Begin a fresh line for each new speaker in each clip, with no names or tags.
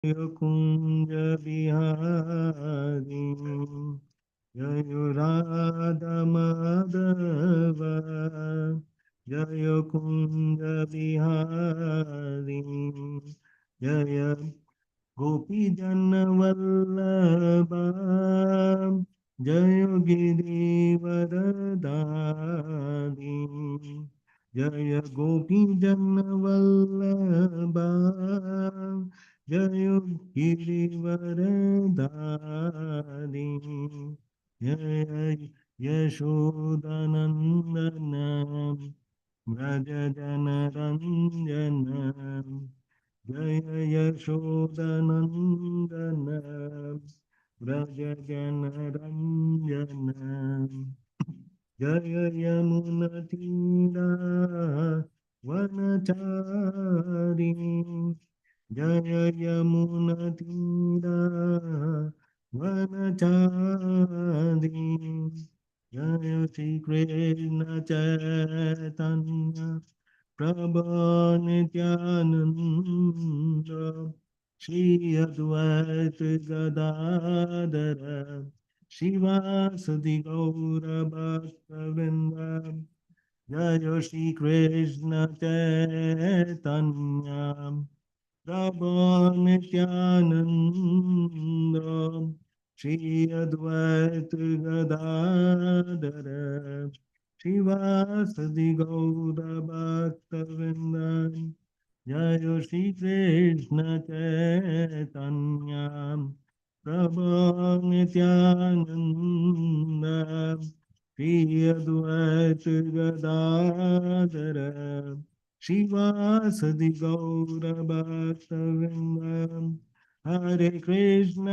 कुंज बिहारी जय राधा माधव जय कुंज बिहारी जय गोपी जन वल्लभा जय गिरिवरधारी जय गोपी जन वल्लभा जय गिरिवरधारी जय यशोदनंदन व्रज जन रंजन जय यशोदनंदन व्रज जन रंजन जय यमुनतीरा वनचारी जय यमुनतीरा वनचारी जय श्री कृष्ण चैतन्य प्रभु नित्यानंद श्री अद्वैत गदाधर शिवासदि गौर भक्तवृंद जय श्री कृष्ण चैतन्य प्रभु नित्यानंद श्री अद्वैत गदाधर शिवासदि गौर भक्तवृंद जय श्री कृष्ण चैतन्य प्रभु नित्यानंद श्री अद्वैत गदाधर शिवासदि गौर भक्तवृंद हरे कृष्ण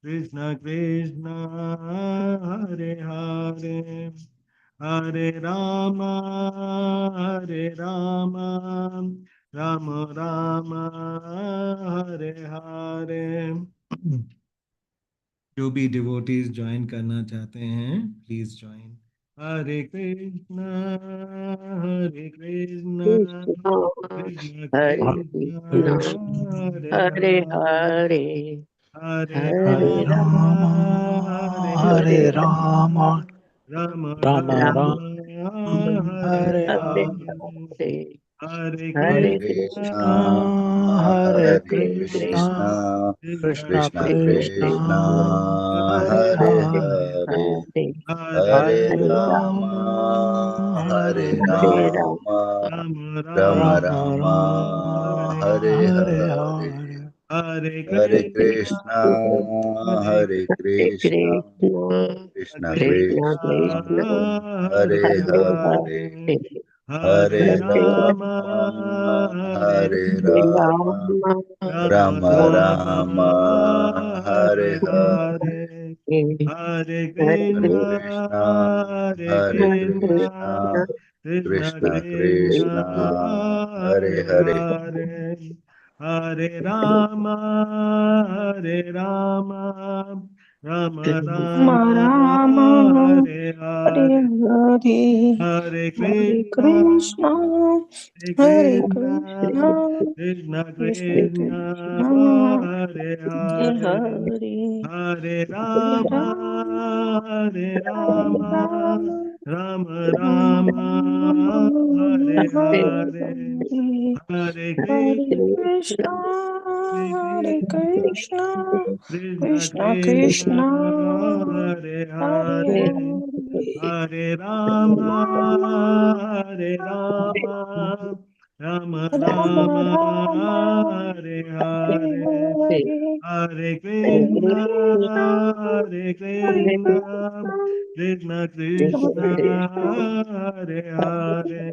कृष्ण कृष्ण हरे हरे हरे राम राम राम हरे हरे। जो भी डिवोटीज ज्वाइन करना चाहते हैं please join. Hare Krishna Krishna
Hare
Krishna
Krishna
Hare
Hare
Hare
Hare
Hare
Hare
Ram
Ram
Hare
Hare
Ram
Ram
Ram
Ram
Ram
Ram
Hare
Hare
Hare
Hare
Hare
Hare
Hare
Krishna
Krishna
Krishna,
Hare
Hare
Krishna
Krishna
Krishna,
Krishna
Krishna
Krishna
Krishna
Krishna
Krishna,
Hare
Hare
Hare
Hare
Hare,
Hare
Hare
Hare
Hare
Ram
Ram
Rama,
Hare
Hare
Hare
Ram
Ram
Rama,
Ram
Rama
Ram
Ram
Ram
Rama,
Hare
Hare
Hare
Hare,
Hare
Hare
Hare
Krishna
Krishna,
Hare
Hare Krishna,
Krishna
Krishna
Krishna
Krishna
Krishna,
Krishna
Hare
Hare
Hare
Hare
Hare,
Hare
Hare
Hare
Hare
Ram
Rama,
Hare
Hare
Ram
Rama,
Ram
Rama
Ram
Rama,
Hare
Hare
Hare
Hare,
Hare
Hare
Krishna
Krishna,
Hare
Hare
Krishna
Krishna,
Krishna
Krishna
Krishna
Krishna, Hare
Hare
Hare,
Hare Hare Ram Ram Ram
Ram
Hare
Hare
Hare
Hare
Hare
Hare
Krishna
Krishna
Hare
Hare
Krishna
Krishna
Krishna
Krishna
Krishna
Krishna
Hare
Hare
Hare
Hare
Hare
Hare
Ram
Ram
Ram
Hare Ram
Ram
Ram
Ram
Ram
Hare
Hare
Hare
Hare
Hare
Hare
Krishna
Krishna
Hare
Hare
Krishna
Krishna
Krishna
Krishna
Krishna
Krishna
Hare
Hare
Hare
Hare
Hare
Hare
Ram
Ram
Ram
Ram
Ram
Ram
Hare
Hare
Hare
Hare
Hare
Hare
Krishna
Krishna
Hare
Hare
Krishna
Krishna
Krishna
Krishna
Krishna
Krishna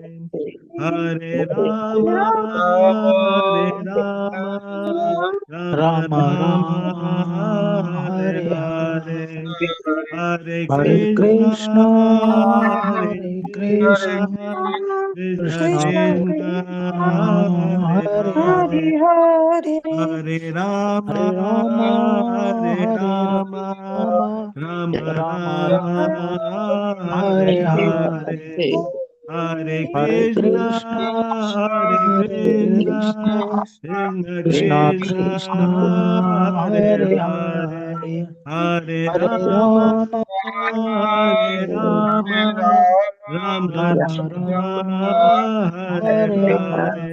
Hare
Hare
Hare
Hare
Hare Ram
Hare
Ram Ram
Ram
Ram
Ram
Hare
Hare
Hare
Hare
Hare
Hare
Krishna
Krishna
Hare
Hare
Krishna
Krishna
Krishna
Krishna
Krishna
Krishna
Hare
Hare
Hare
Hare
Hare Ram
Hare Ram Hare
Ram
Ram
Ram
Ram
Ram
Ram
Hare
Hare
Hare
Hare
Hare
Hare
Krishna,
Krishna,
Hare
Hare
Krishna,
Krishna,
Krishna
Krishna
Krishna,
Krishna,
Hare
Hare
Hare,
Hare,
Hare
Hare
Rama,
Rama,
Hare
Hare
Rama,
Rama,
Rama
Rama
Rama,
Rama,
Hare
Hare
Hare,
Hare,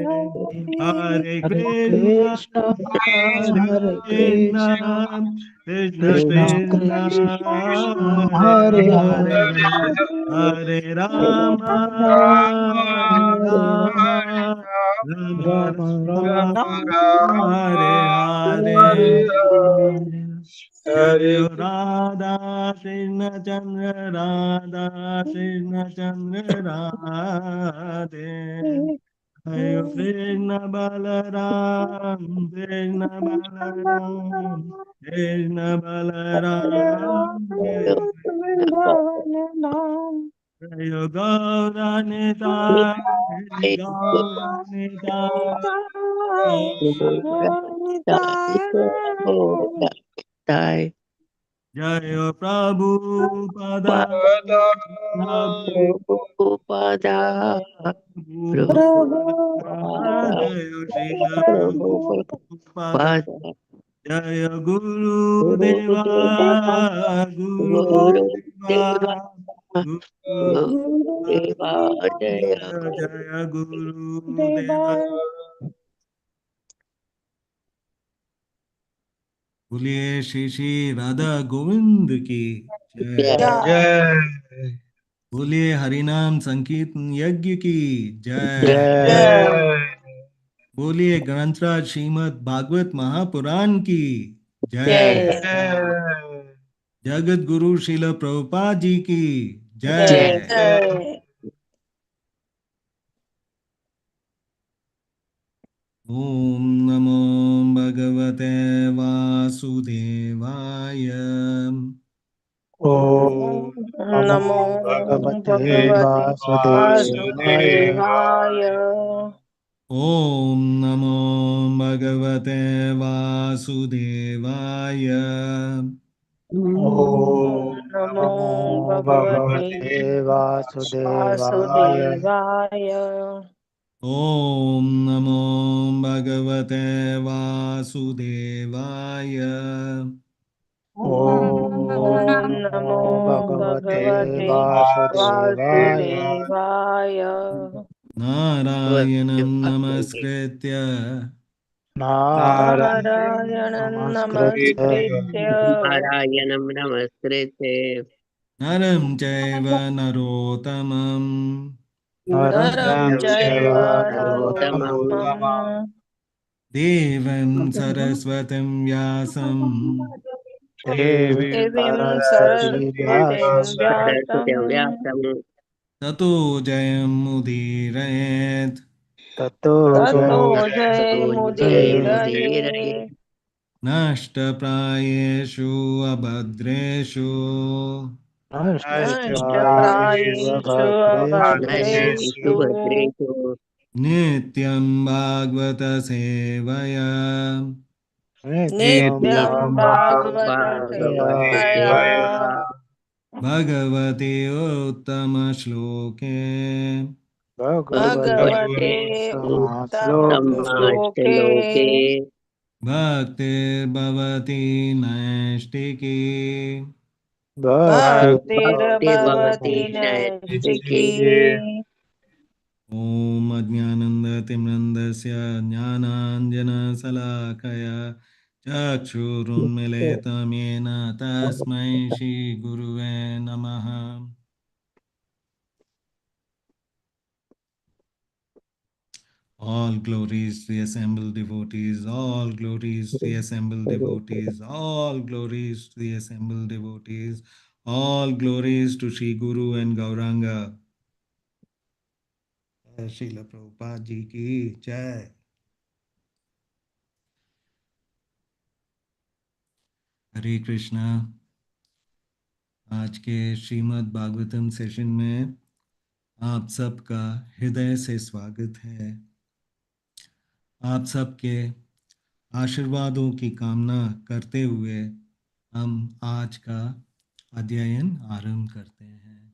Hare
Hare
Krishna,
Krishna,
Hare
Hare
Krishna,
Krishna,
Krishna
Krishna
Krishna,
Krishna,
Hare
Hare
Hare,
Hare,
Hare Rama,
Rama
Hare Rama, Rama
Rama
Rama,
Rama,
Hare Hare.
Hare
Jai Radha Krishna Chandra Radha Krishna Chandra Radhe Jai Krishna Balaram Krishna Balaram Krishna Balaram Jai Gaura Nita Gaura Nita Jai Prabhupada
Prabhupada,
Prabhupada,
Prabhupada,
Jaya Srila Prabhupada,
Prabhupada,
Jaya Guru Deva,
Gurudeva,
Guru Deva,
Gurudeva,
Guru
Gurudeva, Jaya
Deva, Jaya Guru Deva.
Deva.
बोलिए श्री श्री राधा गोविंद की जय।
Jaya,
बोलिए हरिनाम संकीर्तन यज्ञ की जय।
Jaya,
बोलिए ग्रंथराज श्रीमद् भागवत महापुराण की जय।
Jaya,
जगत गुरु श्रील प्रभुपाद जी की जय।
Jai.
ओम नमो भगवते वासुदेवाय।
Om Namo
Bhagavate
Bhagavate
Vasudevaya.
Vasudevaya.
ओम नमो भगवते वासुदेवाय।
Om
Om
Namo
Namo
Bhagavate
Bhagavate Vasudevaya.
Vasudevaya.
ओम नमो भगवते वासुदेवाय।
Om
Om Namo
Namo Bhagavate
Bhagavate
Vasudevaya.
Vasudevaya.
नारायणं नमस्कृत्य
Narayanam
Namaskritya
Namaskritya
Narayanam Namaskritya,
नरं चैव नरोत्तमं
Naram
Naram
Jaiva
Chaiva
Narottamam,
Narottamam
Narottamam
देवं सरस्वतीं व्यासं
Devim
Devim
Saraswati
Saraswatim
Vyasam
Saraswati
Vyasam
Vyasam,
ततो जयमुदीरयेत्।
Tato
Tato
Tato
Jai
Jayamudire
Mudiraye
नष्टप्रायेषु अभद्रेषु
Nashtaprayeshu
Nashtaprayeshu
Abhadreshu
Nashtu
Abhadreshu
Bhadretu,
नित्यं भागवत सेवया
Nityam
Nityam
Nityam
Bhagavata
Bhagavate
Sevaya
Bhagavate
Sevaya
भगवते उत्तमश्लोके
Bhagavate
Bhagavate Uttamam
Uttamashloke
Shloke
Uttamastaloke,
भक्तिर्भवति नैष्टिकी
Bhakti
Bhakti
Bhaktirabhavati
Bhavati Naistiki,
Naistiki
ॐ अज्ञानन्दतिम्रन्दस्य ज्ञानाञ्जनशलाकया चक्षुरुन्मिलितं येन तस्मै श्रीगुरुवे नमः। All glories to the assembled devotees, all glories to the assembled devotees, all glories to the assembled devotees, all glories to Sri Guru and Gauranga. Srila Prabhupada ji ki jai. हरे कृष्णा। आज के Shrimad Bhagavatam session में आप सबका हृदय से स्वागत है। आप सबके आशीर्वादों की कामना करते हुए हम आज का अध्ययन आरंभ करते हैं।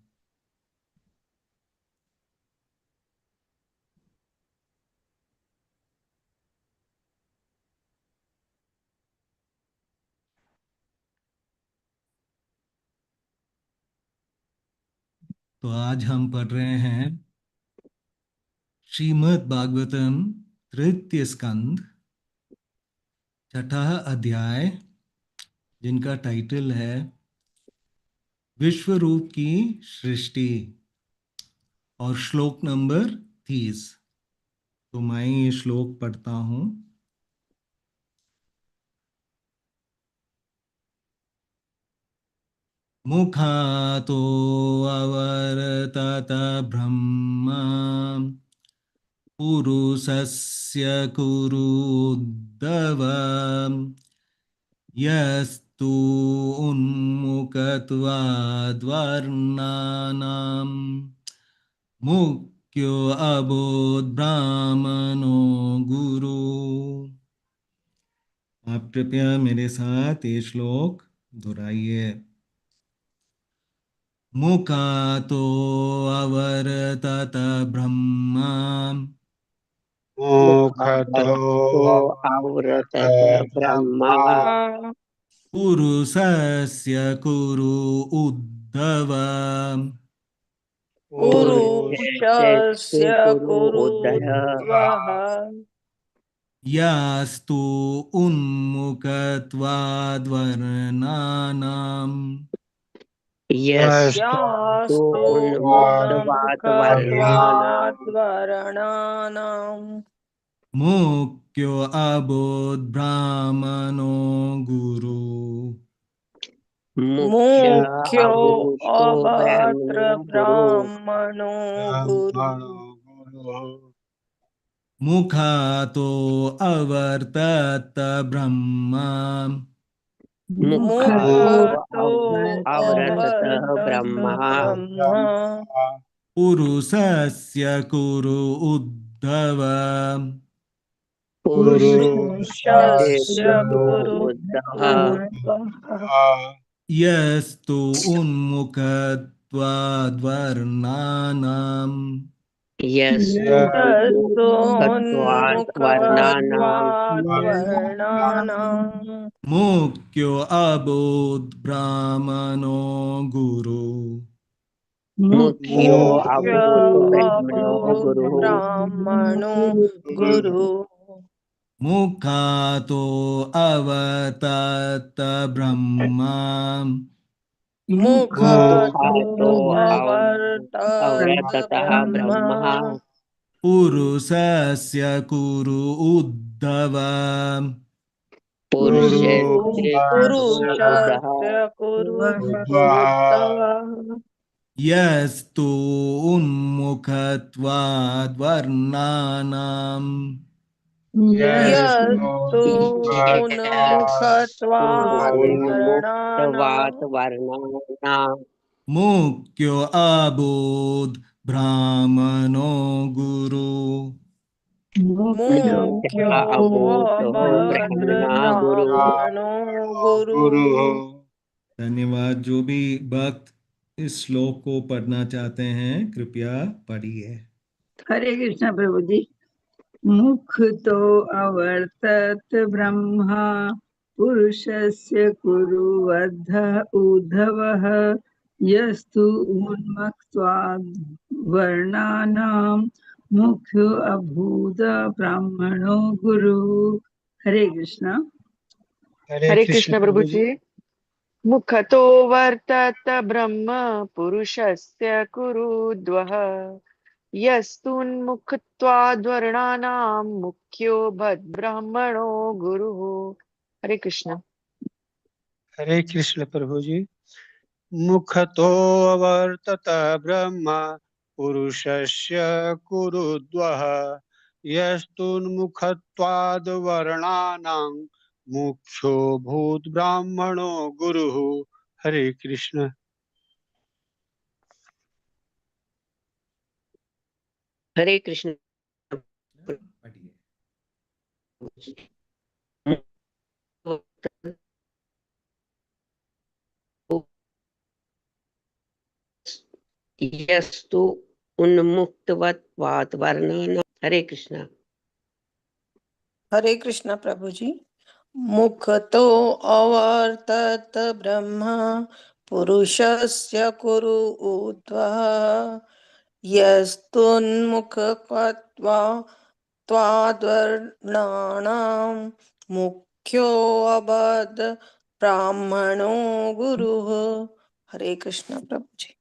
तो आज हम पढ़ रहे हैं श्रीमद् भागवतम तृतीय स्कंद छठा अध्याय, जिनका टाइटल है विश्व रूप की सृष्टि, और श्लोक नंबर 30। तो मैं ये श्लोक पढ़ता हूँ। मुखातो अवर्तत ब्रह्मा पुरुषस्य कुरुद्धव यस्तु उन्मुखत्वाद्वर्णानां मुख्यो अबोध ब्राह्मणो गुरु। आप कृपया मेरे साथ ये श्लोक दोहराइए। मुखातो अवर्तत ब्रह्मा
मुखतो
आवृतत ब्रह्मा
पुरुषस्य कुरु उद्धव
पुरुषस्य कुरु उदय
यास्तु उन्मुखत्वाद्वर्णानां
यस्तु
उन्मुक्तवाद्वर्णानाम्
मुख्यो अबोध ब्राह्मणो गुरु।
मुख्यो
अभूतो
ब्राह्मणो गुरु।
मुखातो अवर्तत ब्रह्मा
मुखतो
आवृतत ब्रह्मा
ब्रह्मा
पुरुषस्य कुरु उद्धव
पुरुषस्य कुरु
यस्तु उन्मुखत्वाद्वर्णानां
यस्तु
उन्मुखत्वाद्वर्णानाम्
मुख्यो अबोध ब्राह्मणो गुरु।
मुख्यो अभूतो गुरु
ब्राह्मणो गुरु।
मुखातो अवर्तत ब्रह्मा
मुखातो
अवर्तत ब्रह्मा
पुरुषस्य कुरु उद्धव
पुरुषस्य कुरु उद्धव
यस्तु उन्मुखत्वाद्वर्णानां
यस्तु उन्मुखत्वाद्वर्णानाम्
वर्णानां
मुख्यो अबोध ब्राह्मणो गुरु।
मुख्यो
अभूतो ब्रह्मणो गुरु।
ब्राह्मणो गुरु।
धन्यवाद। जो भी भक्त इस श्लोक को पढ़ना चाहते हैं कृपया पढ़िए।
हरे कृष्णा प्रभु जी। मुख तो अवर्तत ब्रह्मा पुरुषस्य कुरु वर्ध उद्धवः यस्तु उन्मत्त्वाद् वर्णानां मुख्यो अभूत ब्राह्मणो गुरु। हरे कृष्णा।
हरे कृष्ण प्रभु जी। मुखतो वर्तत ब्रह्म पुरुषस्य कुरुद्वः यस्तुन्मुखत्वाद्वर्णानां मुख्यो भद्ब्राह्मणो गुरुः। हरे कृष्ण।
हरे कृष्ण प्रभु जी। मुखतो अवर्तत ब्रह्म पुरुषस्य कुरुद्वः यस्तुन्मुखत्वाद् वर्णानां मुख्यो भूत ब्राह्मणो गुरुः। हरे कृष्ण।
हरे कृष्ण। यस्तु उन्मुक्तवत्वात् वर्णानां। हरे कृष्णा।
हरे कृष्णा प्रभु जी। मुखतो अवर्तत ब्रह्मा पुरुषस्य कुरु ऊर्ध्वः यस्तुन्मुखत्वाद्वर्णानां मुख्यो अभद् ब्राह्मणो गुरुः। हरे कृष्ण प्रभु जी।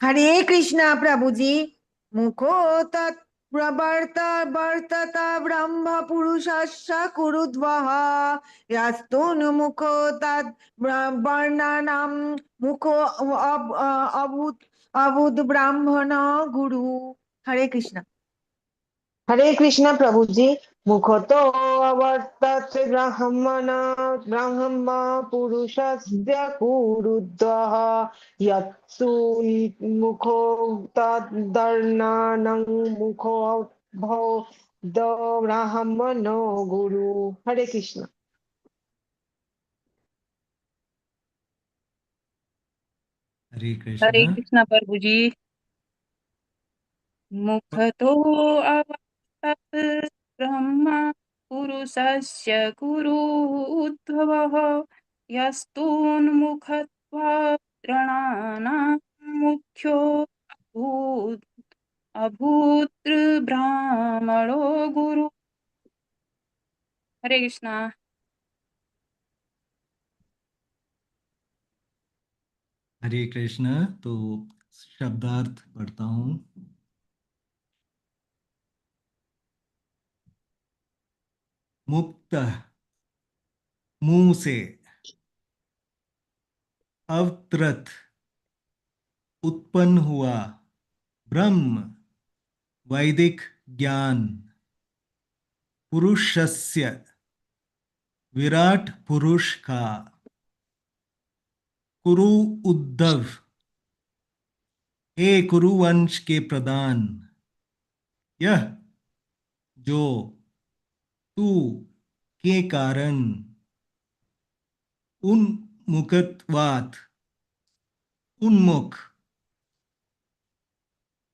हरे कृष्णा प्रभु जी। मुखो तत् प्रवर्तत ब्रह्म पुरुषस्य कुरुध्वः यस्तुन्मुखो तद् वर्णानां मुखो अभूत् ब्राह्मण गुरु। हरे कृष्ण।
हरे कृष्ण प्रभु जी। मुखतो अवर्तत ब्रह्म पुरुषस्य कुरुद्वः यत्सु मुखो तद्वर्णानां मुखो भवद ब्राह्मणो गुरु। हरे कृष्ण।
हरे
हरे
कृष्ण।
कृष्ण प्रभु जी। मुखतो अवर्तत ब्रह्म पुरुषस्य कुरुद्भवः यस्तुन्मुखत्वाद्रणानां मुख्यो अभूत् ब्राह्मणो गुरु। हरे कृष्णा।
हरे कृष्ण। तो शब्दार्थ पढ़ता हूं। मुक्त, मुंह से। अवतृत, उत्पन्न हुआ। ब्रह्म, वैदिक ज्ञान। पुरुषस्य, विराट पुरुष का। कुरु उद्धव, हे कुरुवंश के प्रधान। यह, जो, तू, के कारण। उन्मुखत्वात्, उन्मुख।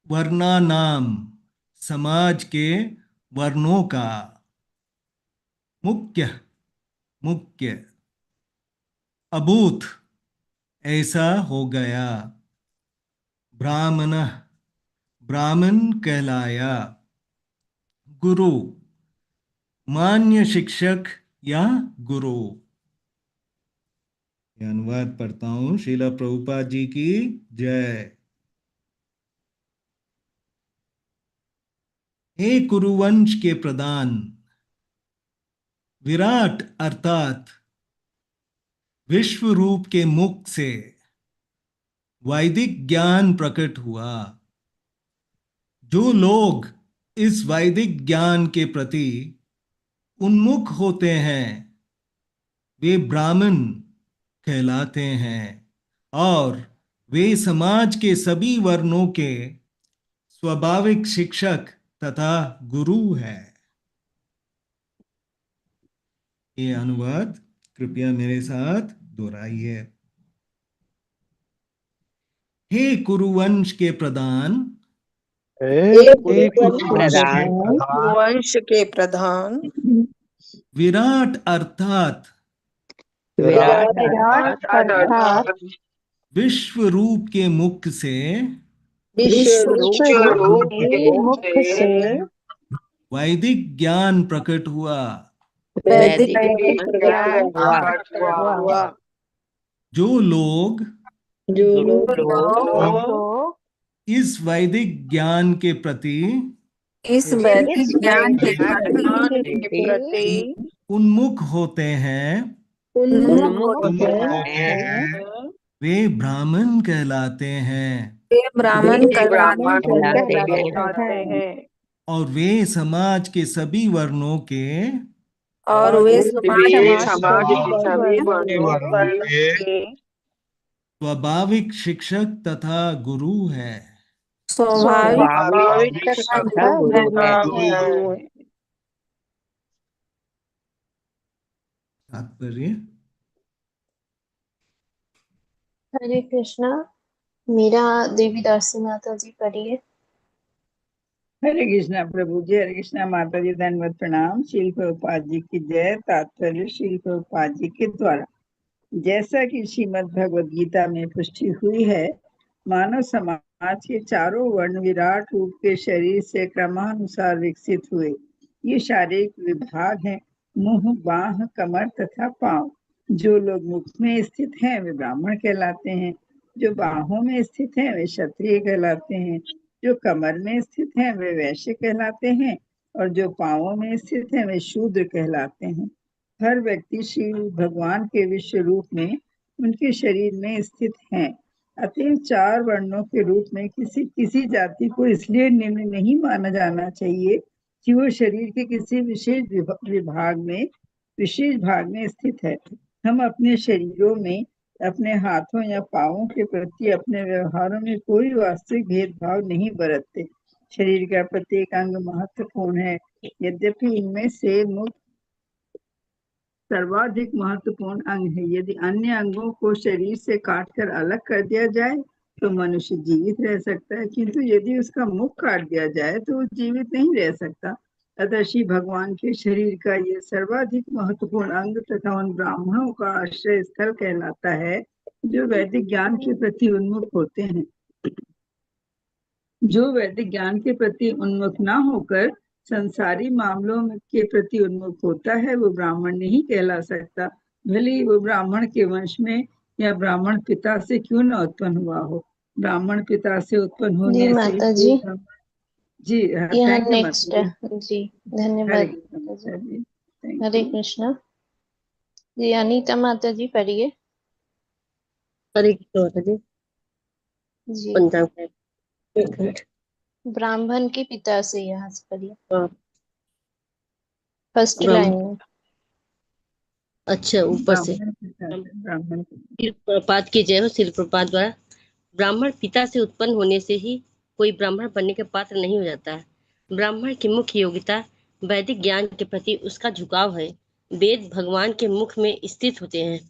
वर्णानाम, समाज के वर्णों का। मुख्य, मुख्य। अभूत, ऐसा हो गया। ब्राह्मण, ब्राह्मण कहलाया। गुरु, मान्य शिक्षक या गुरु। ये अनुवाद पढ़ता हूं। श्रीला प्रभुपाद जी की जय। हे कुरुवंश के प्रधान। विराट अर्थात विश्व रूप के मुख से वैदिक ज्ञान प्रकट हुआ। जो लोग इस वैदिक ज्ञान के प्रति उन्मुख होते हैं वे ब्राह्मण कहलाते हैं और वे समाज के सभी वर्णों के स्वाभाविक शिक्षक तथा गुरु है। ये अनुवाद कृपया मेरे साथ दोहराइए। हे कुरुवंश के प्रधान।
वंश के प्रधान।
विराट अर्थात
विराट अर्थात
विश्व रूप के मुख से
विश्व रूप के मुख से
वैदिक ज्ञान प्रकट हुआ।
वैदिक
ज्ञान
हुआ।
प्रकट हुआ।
जो लोग
जो
लोग
इस वैदिक ज्ञान के प्रति
इस वैदिक ज्ञान के प्रति
उन्मुख होते हैं
उन्मुख
होते
हैं
वे ब्राह्मण कहलाते हैं
वे ब्राह्मण
कहलाते
कहलाते हैं
और वे समाज के सभी वर्णों के
और वे
समाज के सभी वर्णों के
स्वाभाविक शिक्षक तथा गुरु है।
स्वाभाविक
शिक्षक
तथा
गुरु है।
गुरु है।
तात्पर्य।
हरे कृष्णा। मीरा देवी दासी माता जी पढ़िए।
हरे कृष्णा प्रभु जी। हरे कृष्णा माता जी। धन्यवाद प्रणाम। शील प्रभुपाद जी की जय। तात्पर्य शील प्रभुपाद जी के द्वारा। जैसा कि श्रीमद् भगवद गीता में पुष्टि हुई है, मानव समाज के चारों वर्ण विराट रूप के शरीर से क्रमानुसार विकसित हुए। ये शारीरिक विभाग हैं: मुंह, बाह, कमर तथा पांव। जो लोग मुख में स्थित हैं वे ब्राह्मण कहलाते हैं, जो बाहों में स्थित हैं वे क्षत्रिय कहलाते हैं, जो कमर में स्थित हैं वे वैश्य कहलाते हैं, और जो पांवों में स्थित हैं वे शूद्र कहलाते हैं। हर व्यक्ति श्री भगवान के विश्व रूप में उनके शरीर में स्थित हैं। अतः चार वर्णों के रूप में किसी जाति को इसलिए निम्न नहीं माना जाना चाहिए कि वो शरीर के किसी विशेष भाग में स्थित है। हम अपने शरीरों में, अपने हाथों या पांवों के प्रति अपने व्यवहारों में कोई वास्तविक भेदभाव नहीं बरतते। शरीर का प्रत्येक अंग महत्वपूर्ण है, यद्यपि इनमें से मुख सर्वाधिक महत्वपूर्ण अंग है। यदि अन्य अंगों को शरीर से काटकर अलग कर दिया जाए तो मनुष्य जीवित रह सकता है, किंतु यदि उसका मुख काट दिया जाए तो वो जीवित नहीं रह सकता। अतः श्री भगवान के शरीर का ये सर्वाधिक महत्वपूर्ण अंग तथा उन ब्राह्मणों का आश्रय स्थल कहलाता है जो वैदिक ज्ञान के प्रति उन्मुख होते हैं। जो वैदिक ज्ञान के प्रति उन्मुख न होकर संसारी मामलों के प्रति उन्मुख होता है वो ब्राह्मण नहीं कहला सकता, भले ही वो ब्राह्मण के वंश में या ब्राह्मण पिता से क्यों न उत्पन्न हुआ हो। ब्राह्मण पिता से उत्पन्न
जी
होने से
माता जी,
जी
यहाँ
थैंक यू
नेक्स्ट
माता जी।
जी,
हरे
धन्यवाद
कृष्ण
माता
माता
जी।
जी, thank
Hare
you.
Krishna ji. Anita माता जी पढ़िए।
हरे कृष्ण माता जी।
जी,
पंचांग है। एक मिनट।
ब्राह्मण के पिता से यहाँ से पढ़िए,
हाँ,
फर्स्ट
ब्राह्मण।
लाइन में।
अच्छा, ऊपर से।
ब्राह्मण
सिर प्रपात की जय हो। सिर प्रपात द्वारा ब्राह्मण पिता से उत्पन्न होने से ही कोई ब्राह्मण बनने के पात्र नहीं हो जाता है। ब्राह्मण की मुख्य योग्यता वैदिक ज्ञान के प्रति उसका झुकाव है। वेद भगवान के मुख में स्थित होते हैं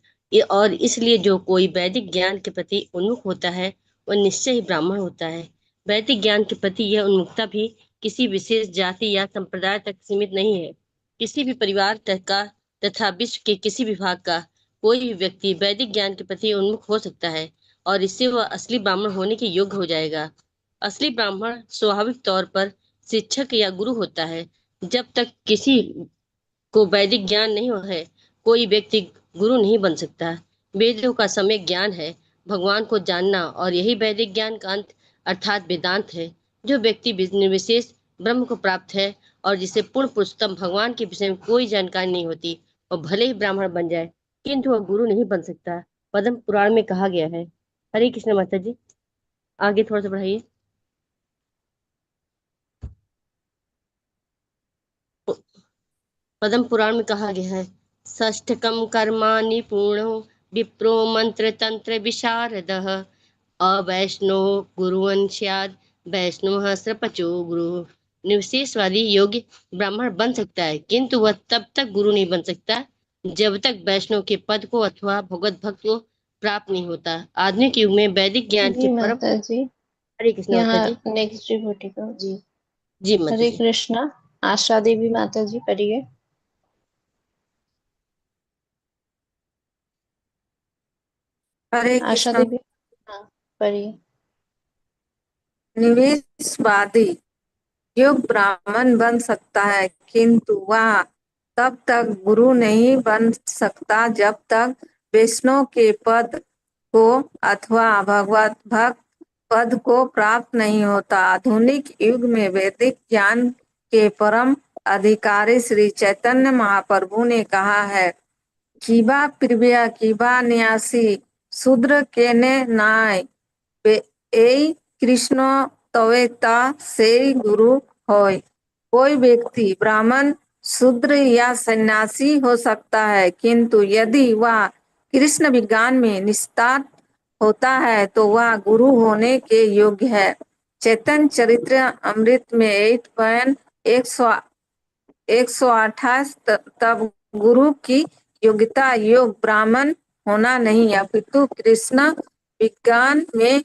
और इसलिए जो कोई वैदिक ज्ञान के प्रति उन्मुख होता है वह निश्चय ही ब्राह्मण होता है। वैदिक ज्ञान के प्रति यह उन्मुखता भी किसी विशेष जाति या संप्रदाय तक सीमित नहीं है। किसी भी परिवार तथा विश्व के किसी भी भाग का कोई भी व्यक्ति वैदिक ज्ञान के प्रति उन्मुख हो सकता है और इससे वह असली ब्राह्मण होने के योग्य हो जाएगा। असली ब्राह्मण स्वाभाविक तौर पर शिक्षक या गुरु होता है। जब तक किसी को वैदिक ज्ञान नहीं है कोई व्यक्ति गुरु नहीं बन सकता। वेदों का समय ज्ञान है, भगवान को जानना, और यही वैदिक ज्ञान का अंत अर्थात वेदांत है। जो व्यक्ति निर्विशेष ब्रह्म को प्राप्त है और जिसे पूर्ण पुरुषोत्तम भगवान के विषय में कोई जानकारी नहीं होती और भले ही ब्राह्मण बन जाए किंतु वह गुरु नहीं बन सकता। पद्म पुराण में कहा गया है। हरे कृष्ण माता जी, आगे थोड़ा सा बढ़ाइए। पद्म पुराण में कहा गया है, षष्ठकम कर्माणि पूर्णो विप्रो मंत्र तंत्र विशारदः अवैष्णो गुरुवन स्याद् वैष्णव सर्पचो गुरु। निर्विशेषवादी योग्य ब्राह्मण बन सकता है किंतु वह तब तक गुरु नहीं बन सकता जब तक वैष्णव के पद को अथवा भगवत भक्त को प्राप्त नहीं होता। आधुनिक युग में वैदिक ज्ञान के
जी
परम।
माता जी,
हरे कृष्ण माता
यहाँ
जी।
नेक्स्ट डिवोटी को जी।
जी माता
हरे
जी।
कृष्णा आशा देवी माता जी पढ़िए।
हरे
आशा
कृष्ण।
देवी, हाँ पढ़िए।
निवेशवादी युग ब्राह्मण बन सकता है किंतु वह तब तक गुरु नहीं बन सकता जब तक वैष्णव के पद को अथवा भगवत भक्त पद को प्राप्त नहीं होता। आधुनिक युग में वैदिक ज्ञान के परम अधिकारी श्री चैतन्य महाप्रभु ने कहा है, किबा प्रिय किबा न्यासी शूद्र केने नाय এই কৃষ্ণ তবে তা সেই गुरु होय। कोई व्यक्ति ब्राह्मण शूद्र या सन्यासी हो सकता है किंतु यदि वह कृष्ण विज्ञान में निष्ठात होता है तो वह गुरु होने के योग्य है। चैतन्य चरित्र अमृत में 8.128 तब गुरु की योग्यता योग ब्राह्मण होना नहीं अपितु कृष्ण विज्ञान में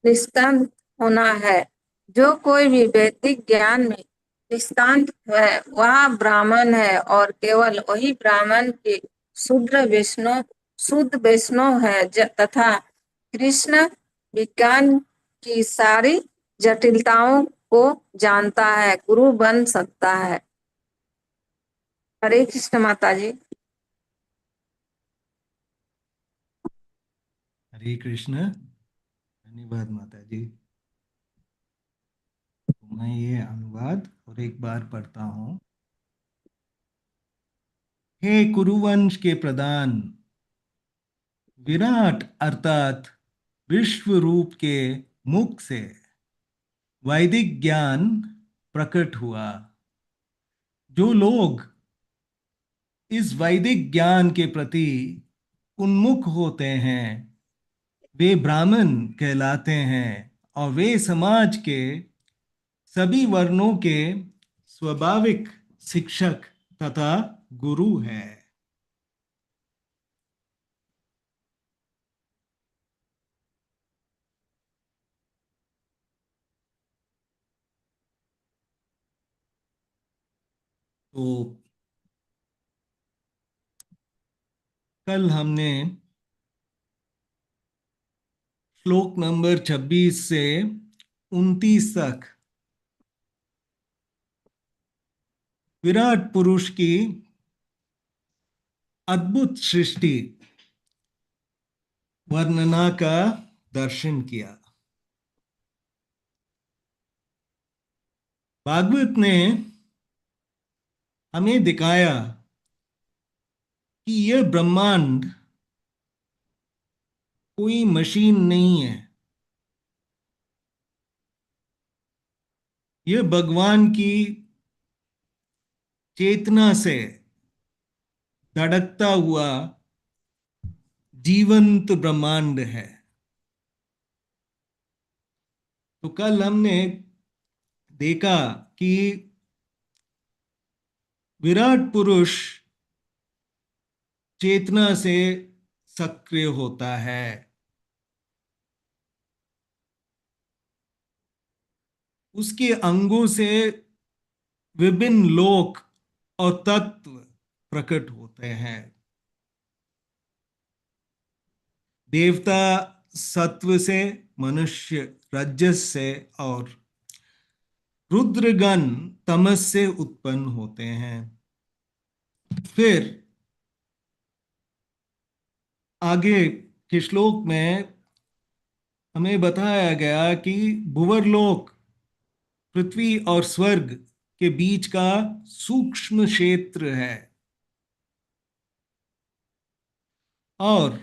निष्ठांत होना है। जो कोई भी वैदिक ज्ञान में निष्ठांत है वह ब्राह्मण है और केवल वही ब्राह्मण के शुद्ध वैष्णव है तथा कृष्ण विज्ञान की सारी जटिलताओं को जानता है, गुरु बन सकता है। हरे कृष्ण माता जी।
हरे कृष्ण। धन्यवाद माता जी। तो मैं ये अनुवाद और एक बार पढ़ता हूँ। हे कुरुवंश के प्रधान, विराट अर्थात विश्व रूप के मुख से वैदिक ज्ञान प्रकट हुआ। जो लोग इस वैदिक ज्ञान के प्रति उन्मुख होते हैं वे ब्राह्मण कहलाते हैं और वे समाज के सभी वर्णों के स्वाभाविक शिक्षक तथा गुरु हैं। तो कल हमने श्लोक नंबर 26 से 29 तक विराट पुरुष की अद्भुत सृष्टि वर्णना का दर्शन किया। भागवत ने हमें दिखाया कि यह ब्रह्मांड कोई मशीन नहीं है, यह भगवान की चेतना से धड़कता हुआ जीवंत ब्रह्मांड है। तो कल हमने देखा कि विराट पुरुष चेतना से सक्रिय होता है। उसके अंगों से विभिन्न लोक और तत्व प्रकट होते हैं। देवता सत्व से, मनुष्य रजस से और रुद्रगण तमस से उत्पन्न होते हैं। फिर आगे के श्लोक में हमें बताया गया कि भुवरलोक पृथ्वी और स्वर्ग के बीच का सूक्ष्म क्षेत्र है और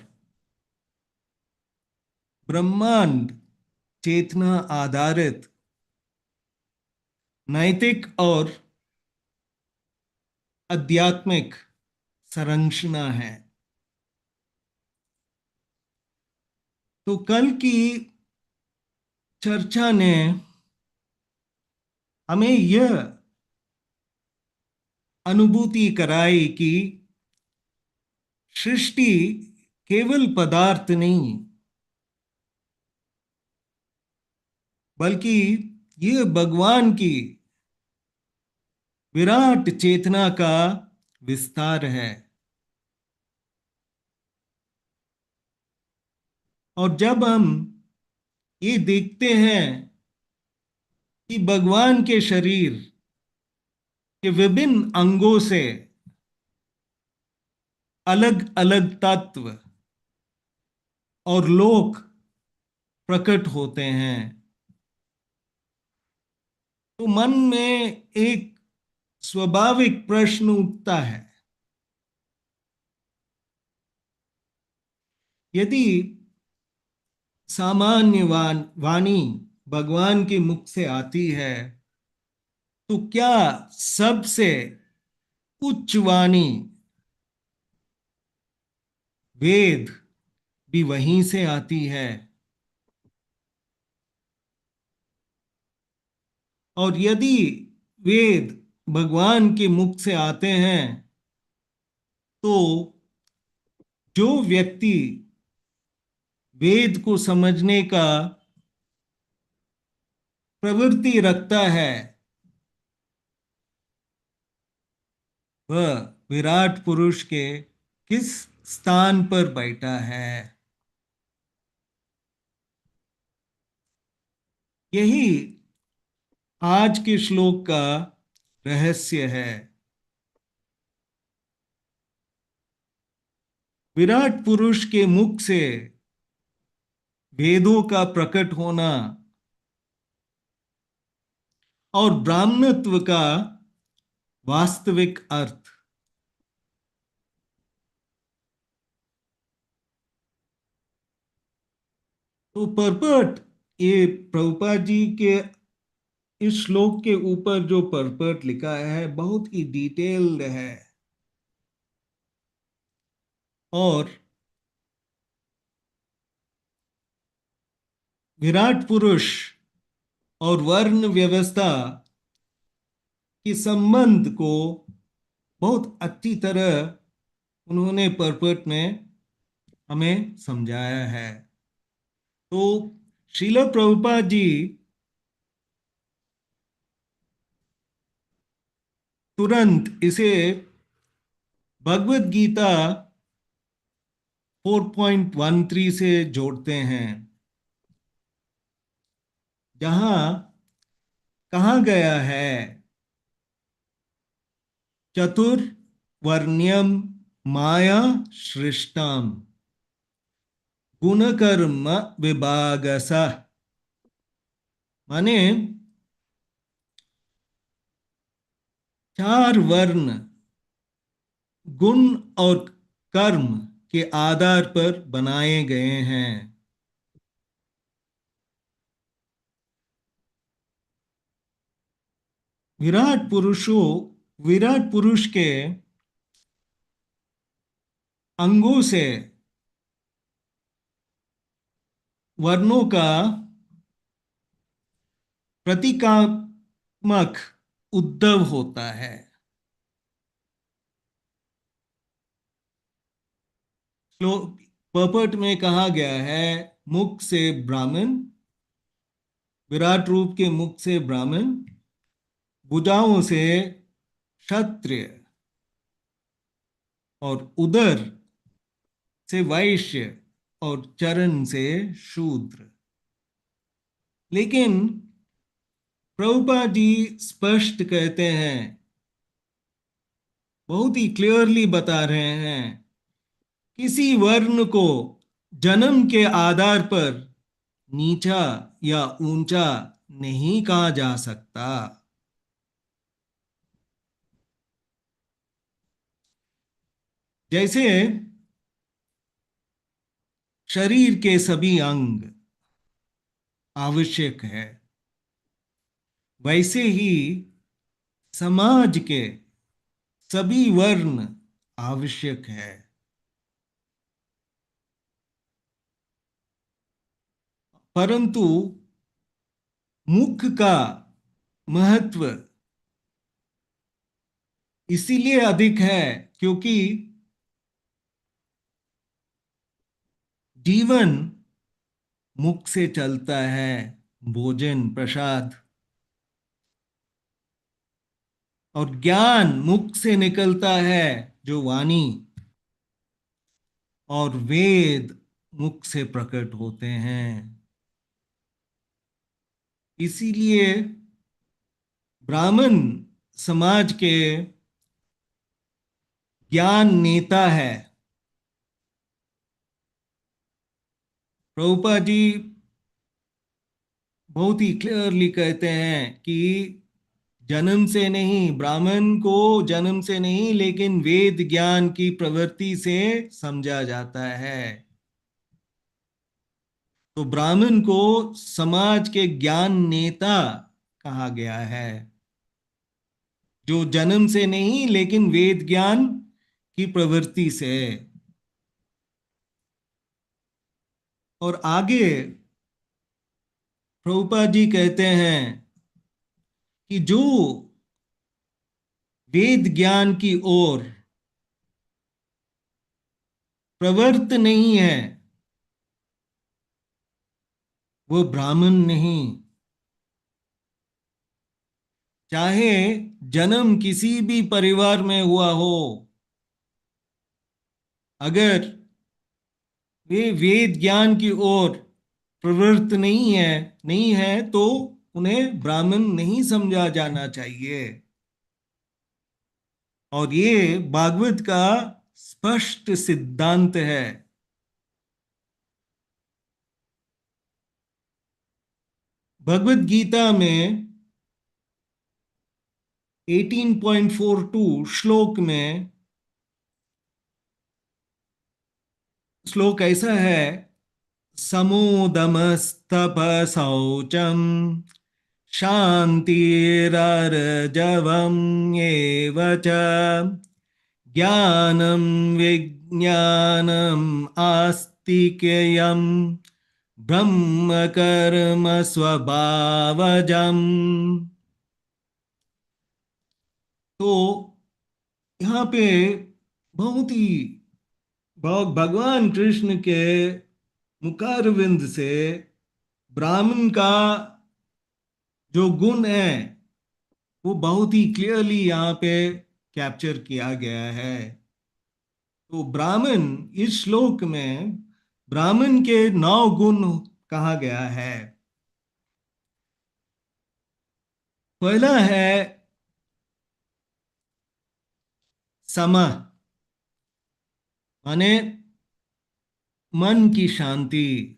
ब्रह्मांड चेतना आधारित नैतिक और आध्यात्मिक संरचना है। तो कल की चर्चा ने हमें यह अनुभूति कराई कि सृष्टि केवल पदार्थ नहीं बल्कि यह भगवान की विराट चेतना का विस्तार है। और जब हम ये देखते हैं कि भगवान के शरीर के विभिन्न अंगों से अलग अलग तत्व और लोक प्रकट होते हैं तो मन में एक स्वाभाविक प्रश्न उठता है, यदि सामान्य वाणी भगवान के मुख से आती है तो क्या सबसे उच्च वाणी वेद भी वहीं से आती है? और यदि वेद भगवान के मुख से आते हैं तो जो व्यक्ति वेद को समझने का प्रवृत्ति रखता है वह विराट पुरुष के किस स्थान पर बैठा है। यही आज के श्लोक का रहस्य है। विराट पुरुष के मुख से वेदों का प्रकट होना और ब्राह्मणत्व का वास्तविक अर्थ, तो परपट, ये प्रभुपाद जी के इस श्लोक के ऊपर जो परपट लिखा है बहुत ही डिटेल्ड है और विराट पुरुष और वर्ण व्यवस्था के संबंध को बहुत अच्छी तरह उन्होंने परपट में हमें समझाया है। तो श्रील प्रभुपाद जी तुरंत इसे भगवत गीता 4.13 से जोड़ते हैं, जहां कहा गया है चतुर्वर्ण्यम माया सृष्टाम गुणकर्म विभागसा, माने 4 वर्ण गुण और कर्म के आधार पर बनाए गए हैं। विराट पुरुष के अंगों से वर्णों का प्रतीकात्मक उद्भव होता है। पर्पट में कहा गया है मुख से ब्राह्मण, विराट रूप के मुख से ब्राह्मण, भुजाओं से क्षत्रिय और उदर से वैश्य और चरण से शूद्र। लेकिन प्रभुपाद जी स्पष्ट कहते हैं, बहुत ही क्लियरली बता रहे हैं, किसी वर्ण को जन्म के आधार पर नीचा या ऊंचा नहीं कहा जा सकता। जैसे शरीर के सभी अंग आवश्यक है, वैसे ही समाज के सभी वर्ण आवश्यक है। परंतु मुख का महत्व इसीलिए अधिक है क्योंकि जीवन मुख से चलता है, भोजन प्रसाद, और ज्ञान मुख से निकलता है जो वाणी, और वेद मुख से प्रकट होते हैं। इसीलिए ब्राह्मण समाज के ज्ञान नेता है। प्रभुपाद जी बहुत ही क्लियरली कहते हैं कि जन्म से नहीं, ब्राह्मण को जन्म से नहीं लेकिन वेद ज्ञान की प्रवृत्ति से समझा जाता है। तो ब्राह्मण को समाज के ज्ञान नेता कहा गया है, जो जन्म से नहीं लेकिन वेद ज्ञान की प्रवृत्ति से। और आगे प्रभुपाद जी कहते हैं कि जो वेद ज्ञान की ओर प्रवृत्त नहीं है वो ब्राह्मण नहीं, चाहे जन्म किसी भी परिवार में हुआ हो, अगर वे वेद ज्ञान की ओर प्रवृत्त नहीं है तो उन्हें ब्राह्मण नहीं समझा जाना चाहिए। और ये भागवत का स्पष्ट सिद्धांत है। भगवत गीता में 18.42 श्लोक में श्लोक ऐसा है, समोदमस्तप शौचम शांतिरर्जवम् एव च ज्ञानं विज्ञानम् आस्तिक्यं ब्रह्म कर्म स्वभावजम्। तो यहाँ पे बहुत ही भगवान कृष्ण के मुखारविंद से ब्राह्मण का जो गुण है वो बहुत ही क्लियरली यहाँ पे कैप्चर किया गया है। तो ब्राह्मण, इस श्लोक में ब्राह्मण के 9 गुण कहा गया है। पहला है समा, माने मन की शांति।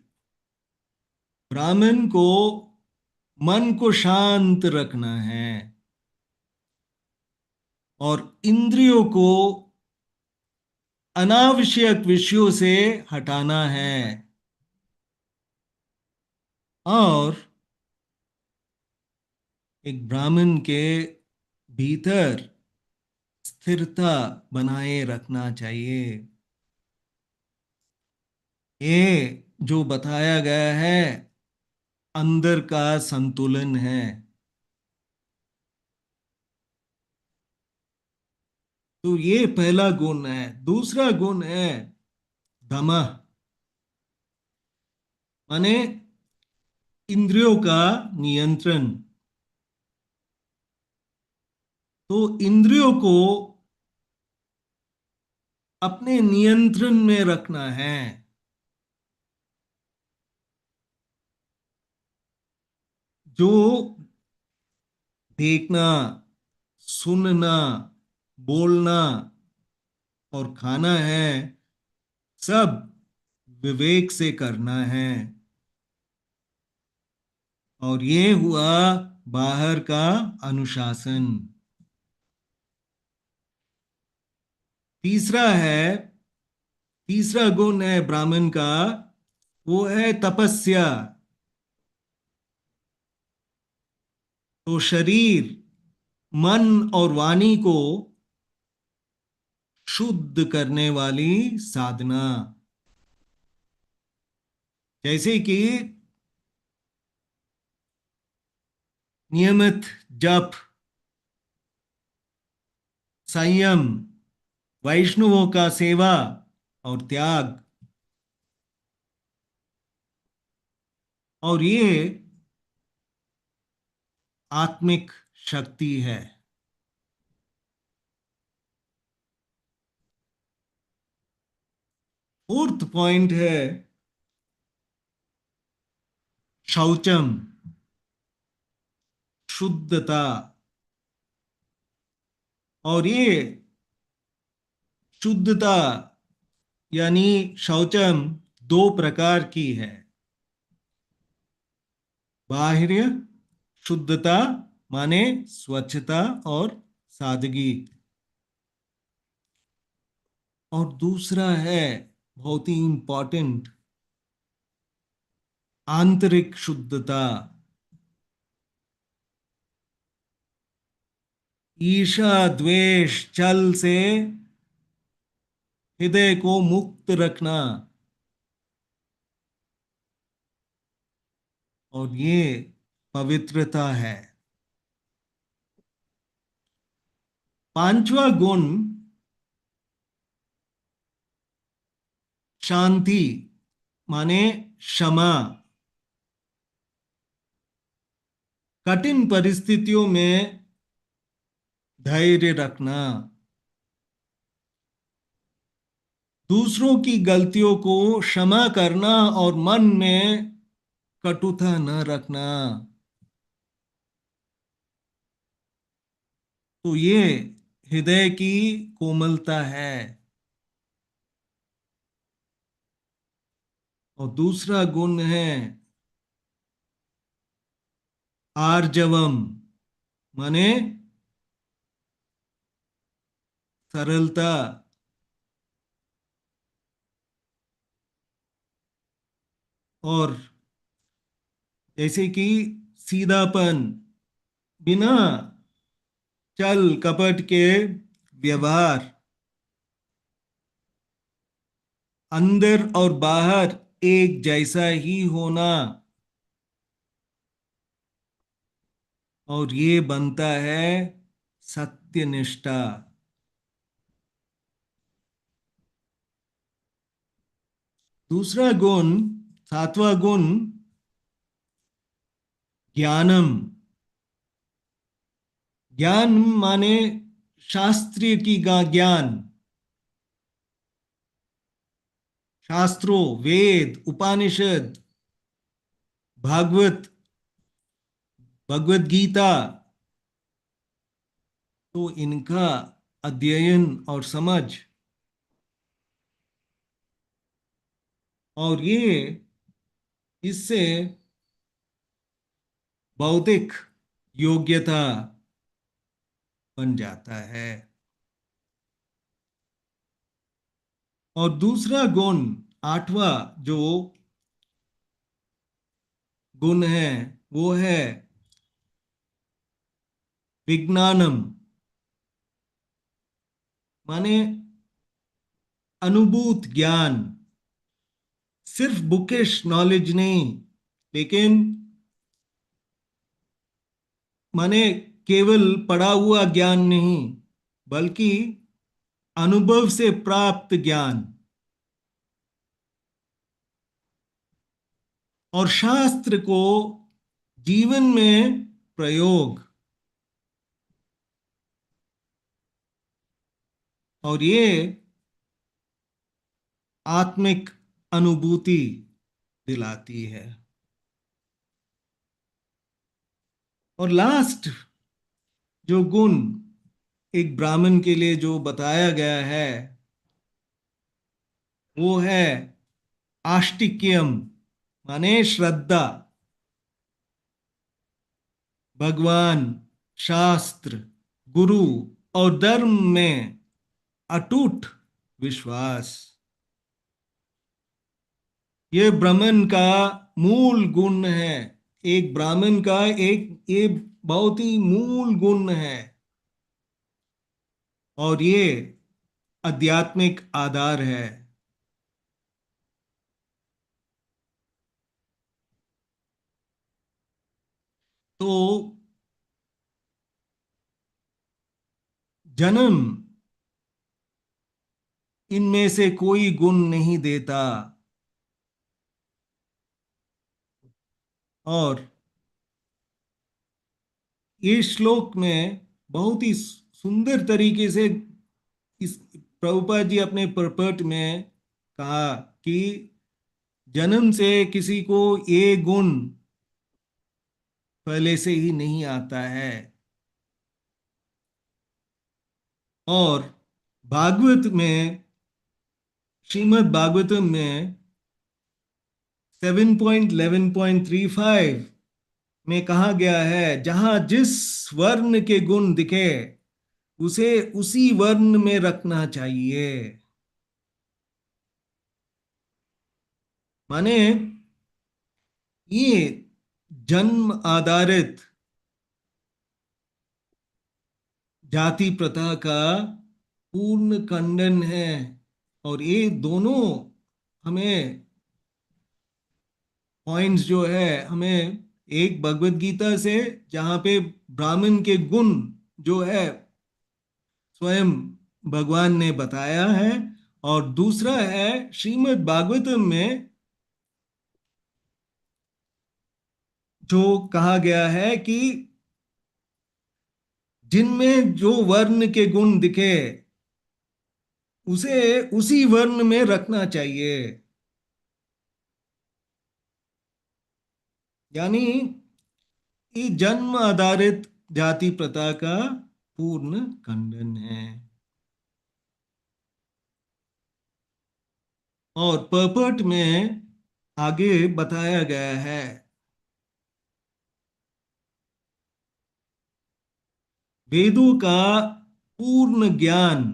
ब्राह्मण को मन को शांत रखना है और इंद्रियों को अनावश्यक विषयों से हटाना है और एक ब्राह्मण के भीतर स्थिरता बनाए रखना चाहिए। ये जो बताया गया है अंदर का संतुलन है। तो ये पहला गुण है। दूसरा गुण है दमः, माने इंद्रियों का नियंत्रण। तो इंद्रियों को अपने नियंत्रण में रखना है। जो देखना, सुनना, बोलना और खाना है सब विवेक से करना है। और ये हुआ बाहर का अनुशासन। तीसरा गुण है ब्राह्मण का, वो है तपस्या। तो शरीर, मन और वाणी को शुद्ध करने वाली साधना, जैसे कि नियमित जप, संयम, वैष्णवों का सेवा और त्याग। और ये आत्मिक शक्ति है। फोर्थ पॉइंट है शौचम, शुद्धता। और ये शुद्धता यानी शौचम 2 प्रकार की है। बाह्य शुद्धता माने स्वच्छता और सादगी, और दूसरा है बहुत ही इंपॉर्टेंट आंतरिक शुद्धता। ईर्ष्या, द्वेष, छल से हृदय को मुक्त रखना। और ये पवित्रता है। 5वां गुण शांति माने क्षमा। कठिन परिस्थितियों में धैर्य रखना। दूसरों की गलतियों को क्षमा करना और मन में कटुता न रखना। तो ये हृदय की कोमलता है। और दूसरा गुण है आर्जवम, माने सरलता। और जैसे कि सीधापन, बिना छल कपट के व्यवहार, अंदर और बाहर एक जैसा ही होना। और ये बनता है सत्यनिष्ठा। दूसरा गुण, सातवां गुण, ज्ञानम। ज्ञान माने शास्त्रीय की ज्ञान, शास्त्रों, वेद, उपनिषद, भागवत, भगवत गीता। तो इनका अध्ययन और समझ, और ये इससे बौद्धिक योग्यता बन जाता है। और दूसरा गुण, आठवां जो गुण है, वो है विज्ञानम, माने अनुभूत ज्ञान। सिर्फ बुकिश नॉलेज नहीं, लेकिन माने केवल पढ़ा हुआ ज्ञान नहीं, बल्कि अनुभव से प्राप्त ज्ञान। और शास्त्र को जीवन में प्रयोग। और ये आत्मिक अनुभूति दिलाती है। और लास्ट जो गुण एक ब्राह्मण के लिए जो बताया गया है, वो है आस्तिक्यम, माने श्रद्धा, भगवान, शास्त्र, गुरु और धर्म में अटूट विश्वास। ये ब्राह्मण का मूल गुण है। एक ब्राह्मण का एक ये बहुत ही मूल गुण है। और ये आध्यात्मिक आधार है। तो जन्म इनमें से कोई गुण नहीं देता। और ये श्लोक में बहुत ही सुंदर तरीके से इस प्रभुपाद जी अपने परपट में कहा कि जन्म से किसी को ये गुण पहले से ही नहीं आता है। और भागवत में, श्रीमद् भागवतम में 7.11.35 में कहा गया है, जहां जिस वर्ण के गुण दिखे उसे उसी वर्ण में रखना चाहिए। माने ये जन्म आधारित जाति प्रथा का पूर्ण खंडन है। और ये दोनों हमें पॉइंट्स जो है, हमें एक भगवत गीता से, जहां पे ब्राह्मण के गुण जो है स्वयं भगवान ने बताया है, और दूसरा है श्रीमद् भागवतम में जो कहा गया है कि जिनमें जो वर्ण के गुण दिखे उसे उसी वर्ण में रखना चाहिए। यानी ये जन्म आधारित जाति प्रथा का पूर्ण खंडन है। और पर्पट में आगे बताया गया है, वेदों का पूर्ण ज्ञान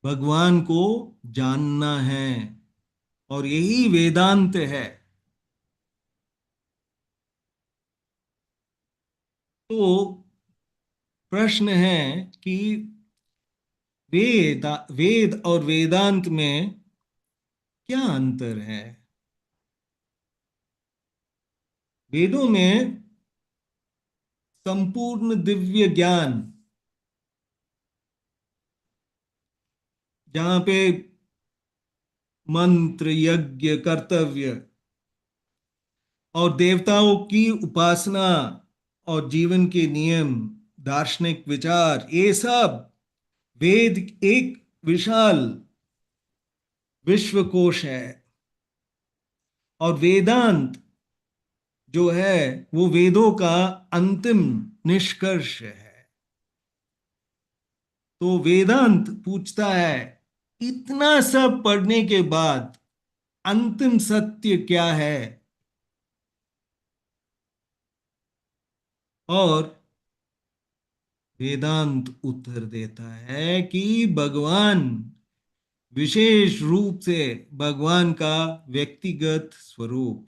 भगवान को जानना है, और यही वेदांत है। तो प्रश्न है कि वेद और वेदांत में क्या अंतर है। वेदों में संपूर्ण दिव्य ज्ञान, जहां पे मंत्र, यज्ञ, कर्तव्य और देवताओं की उपासना और जीवन के नियम, दार्शनिक विचार, ये सब वेद एक विशाल विश्वकोश है। और वेदांत जो है वो वेदों का अंतिम निष्कर्ष है। तो वेदांत पूछता है, इतना सब पढ़ने के बाद अंतिम सत्य क्या है। और वेदांत उत्तर देता है कि भगवान, विशेष रूप से भगवान का व्यक्तिगत स्वरूप।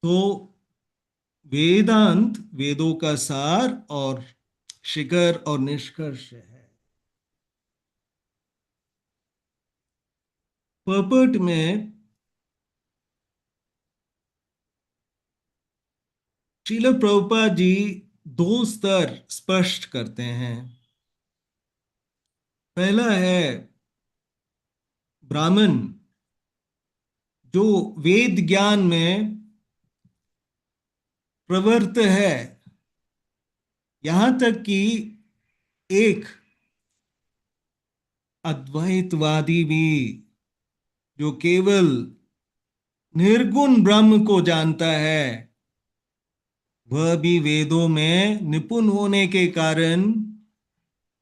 तो वेदांत वेदों का सार और शिखर और निष्कर्ष है। पर्पट में श्रील प्रभुपाद जी दो स्तर स्पष्ट करते हैं। पहला है ब्राह्मण, जो वेद ज्ञान में प्रवृत्त है, यहां तक कि एक अद्वैतवादी भी, जो केवल निर्गुण ब्रह्म को जानता है, वह भी वेदों में निपुण होने के कारण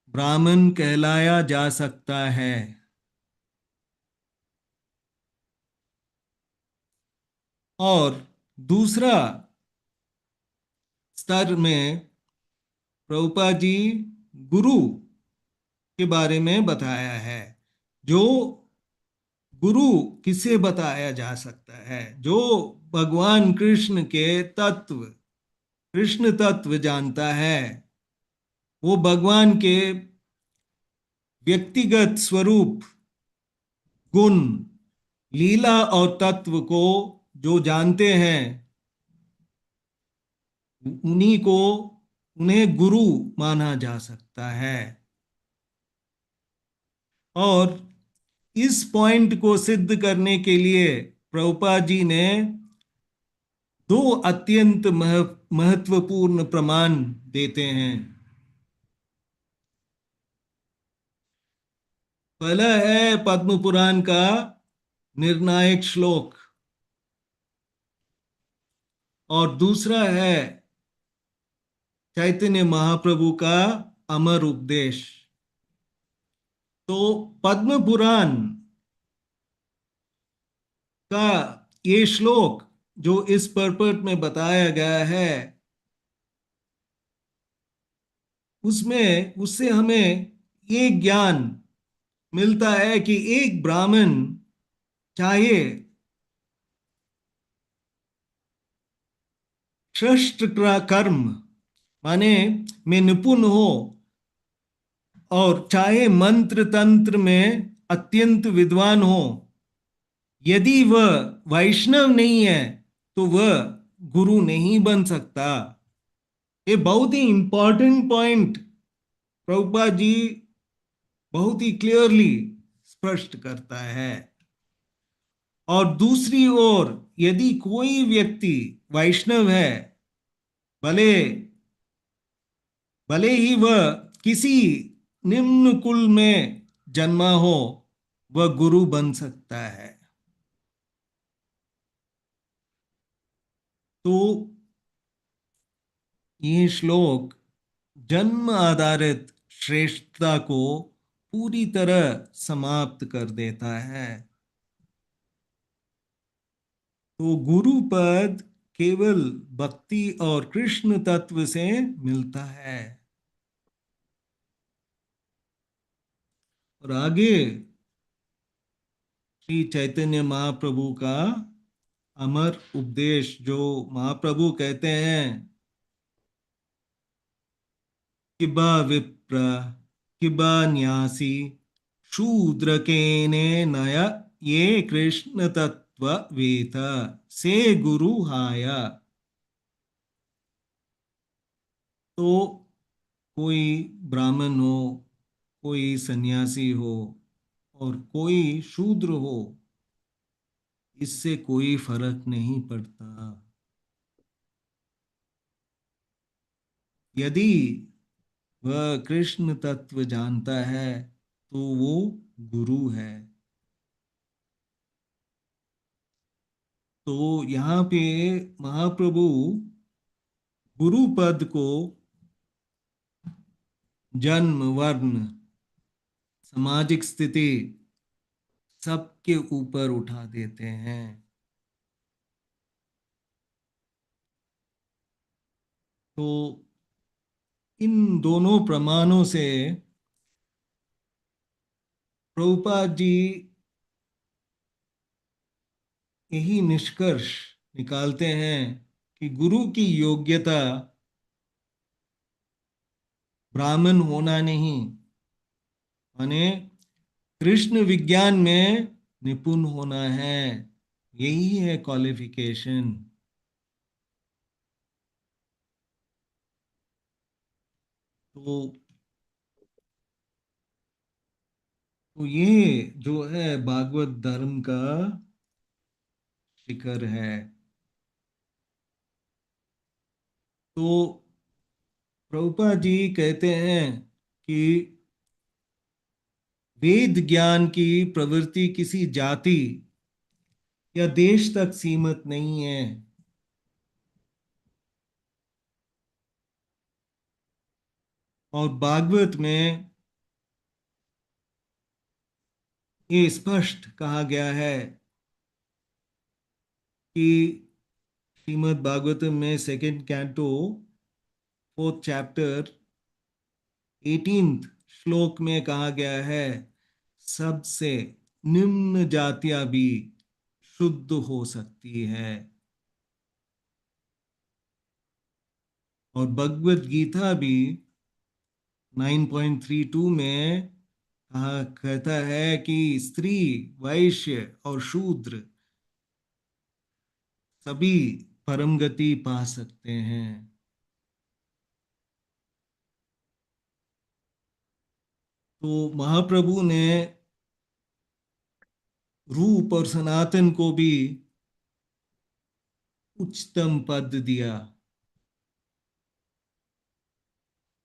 ब्राह्मण कहलाया जा सकता है। और दूसरा स्तर में प्रभुपाद जी गुरु के बारे में बताया है। जो गुरु किसे बताया जा सकता है? जो भगवान कृष्ण के तत्व, कृष्ण तत्व जानता है, वो भगवान के व्यक्तिगत स्वरूप, गुण, लीला और तत्व को जो जानते हैं, उन्हें गुरु माना जा सकता है। और इस पॉइंट को सिद्ध करने के लिए प्रभुपाद जी ने दो अत्यंत महत्वपूर्ण प्रमाण देते हैं। पहला है पद्म पुराण का निर्णायक श्लोक, और दूसरा है चैतन्य महाप्रभु का अमर उपदेश। तो पद्म पुराण का ये श्लोक जो इस पर्पट में बताया गया है, उससे हमें ये ज्ञान मिलता है कि एक ब्राह्मण चाहे श्रेष्ठ कर्म माने में निपुण हो, और चाहे मंत्र तंत्र में अत्यंत विद्वान हो, यदि वह वैष्णव नहीं है तो वह गुरु नहीं बन सकता। ये बहुत ही इंपॉर्टेंट पॉइंट प्रभुपाद जी बहुत ही क्लियरली स्पष्ट करता है। और दूसरी ओर यदि कोई व्यक्ति वैष्णव है, भले भले ही वह किसी निम्न कुल में जन्मा हो, वह गुरु बन सकता है। तो ये श्लोक जन्म आधारित श्रेष्ठता को पूरी तरह समाप्त कर देता है। तो गुरु पद केवल भक्ति और कृष्ण तत्व से मिलता है। और आगे श्री चैतन्य महाप्रभु का अमर उपदेश, जो महाप्रभु कहते हैं, किबा विप्र किबा न्यासी शूद्र केने नय ये कृष्ण तत्व वेत से गुरु हाया। तो कोई ब्राह्मण हो, कोई सन्यासी हो और कोई शूद्र हो, इससे कोई फर्क नहीं पड़ता। यदि वह कृष्ण तत्व जानता है तो वो गुरु है। तो यहाँ पे महाप्रभु गुरु पद को जन्म, वर्ण, सामाजिक स्थिति सबके ऊपर उठा देते हैं। तो इन दोनों प्रमाणों से प्रभुपाद जी यही निष्कर्ष निकालते हैं कि गुरु की योग्यता ब्राह्मण होना नहीं, माने कृष्ण विज्ञान में निपुण होना है। यही है क्वालिफिकेशन। तो ये जो है भागवत धर्म का शिखर है। तो प्रभुपाद जी कहते हैं कि वेद ज्ञान की प्रवृत्ति किसी जाति या देश तक सीमित नहीं है। और भागवत में ये स्पष्ट कहा गया है कि श्रीमद् भागवतम में second canto 4th chapter 18th श्लोक में कहा गया है, सबसे निम्न जातियां भी शुद्ध हो सकती है। और भगवत गीता भी 9.32 में कहा कहता है कि स्त्री, वैश्य और शूद्र सभी परम गति पा सकते हैं। तो महाप्रभु ने रूप और सनातन को भी उच्चतम पद दिया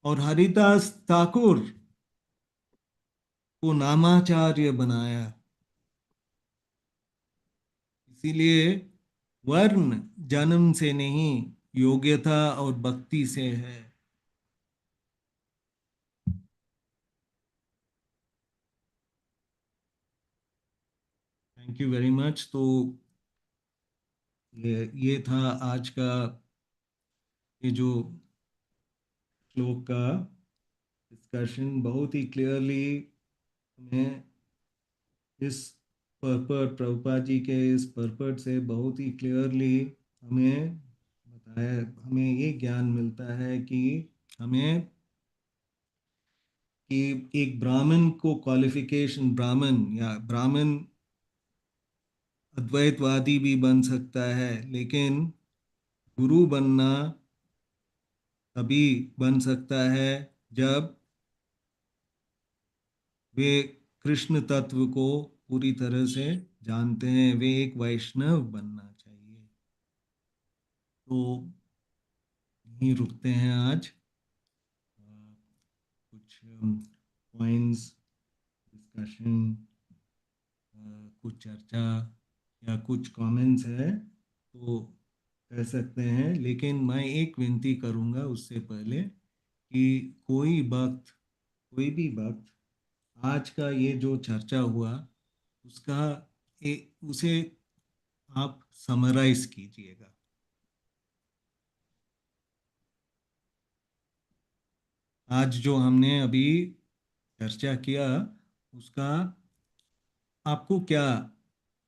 और हरिदास ठाकुर को नामाचार्य बनाया। इसीलिए वर्ण जन्म से नहीं, योग्यता और भक्ति से है। Thank you very much. तो ये था आज का ये जो श्लोक का डिस्कशन। बहुत ही क्लियरली हमें इस पर्पट, प्रभुपाद जी के इस पर्पट से बहुत ही क्लियरली हमें बताया, हमें ये ज्ञान मिलता है कि हमें कि एक ब्राह्मण को क्वालिफिकेशन, ब्राह्मण या ब्राह्मण अद्वैतवादी भी बन सकता है, लेकिन गुरु बनना तभी बन सकता है जब वे कृष्ण तत्व को पूरी तरह से जानते हैं। वे एक वैष्णव बनना चाहिए। तो यहीं रुकते हैं आज। कुछ पॉइंट्स, डिस्कशन, कुछ चर्चा या कुछ कमेंट्स है तो कर सकते हैं, लेकिन मैं एक विनती करूंगा उससे पहले कि कोई भी वक्त आज का ये जो चर्चा हुआ उसका उसे आप समराइज कीजिएगा। आज जो हमने अभी चर्चा किया उसका आपको क्या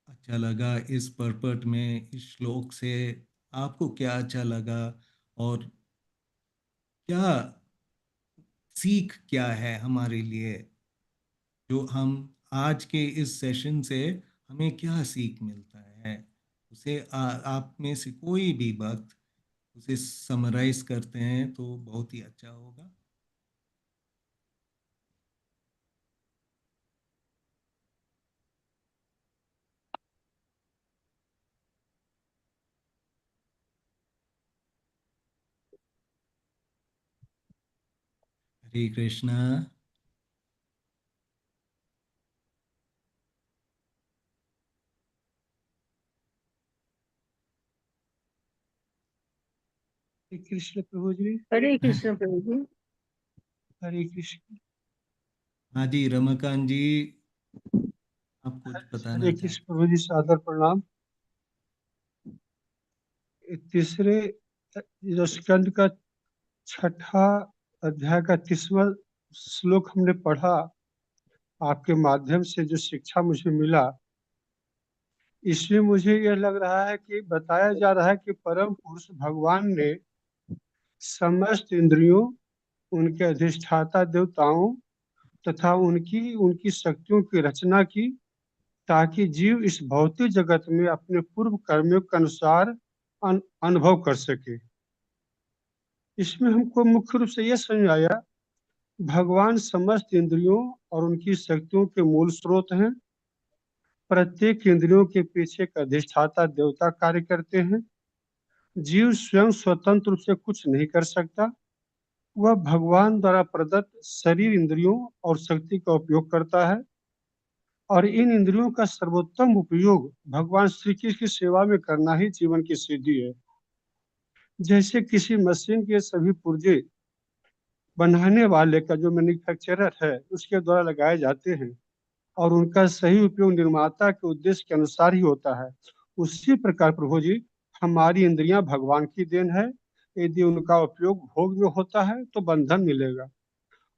अच्छा लगा, इस पर्पट में, इस श्लोक से आपको क्या अच्छा लगा, और क्या सीख क्या है हमारे लिए, जो हम आज के इस सेशन से हमें क्या सीख मिलता है, उसे आप में से कोई भी वक्त उसे समराइज करते हैं तो बहुत ही अच्छा होगा। हरे कृष्णा।
हरे कृष्ण प्रभु जी।
हरे कृष्ण प्रभु जी।
हरे कृष्ण।
हाँ जी, रमाकांत जी, आप कुछ बताना
हरे
चाहते
कृष्ण प्रभु जी, सादर प्रणाम। तीसरे जो स्कंद का छठा अध्याय का 30वां श्लोक हमने पढ़ा, आपके माध्यम से जो शिक्षा मुझे मिला, इसमें मुझे यह लग रहा है कि बताया जा रहा है कि परम पुरुष भगवान ने समस्त इंद्रियों, उनके अधिष्ठाता देवताओं तथा उनकी उनकी शक्तियों की रचना की, ताकि जीव इस भौतिक जगत में अपने पूर्व कर्मों के अनुसार अनुभव कर सके। इसमें हमको मुख्य रूप से यह समझ आया, भगवान समस्त इंद्रियों और उनकी शक्तियों के मूल स्रोत हैं। प्रत्येक इंद्रियों के पीछे एक अधिष्ठाता देवता कार्य करते हैं। जीव स्वयं स्वतंत्र रूप से कुछ नहीं कर सकता, वह भगवान द्वारा प्रदत्त शरीर, इंद्रियों और शक्ति का उपयोग करता है, और इन इंद्रियों का सर्वोत्तम उपयोग भगवान श्री कृष्ण की सेवा में करना ही जीवन की सिद्धि है। जैसे किसी मशीन के सभी पुर्जे बनाने वाले का जो मैन्युफैक्चरर है उसके द्वारा लगाए जाते हैं, और उनका सही उपयोग निर्माता के उद्देश्य के अनुसार ही होता है, उसी प्रकार प्रभु जी हमारी इंद्रियां भगवान की देन है। यदि उनका उपयोग भोग में होता है तो बंधन मिलेगा,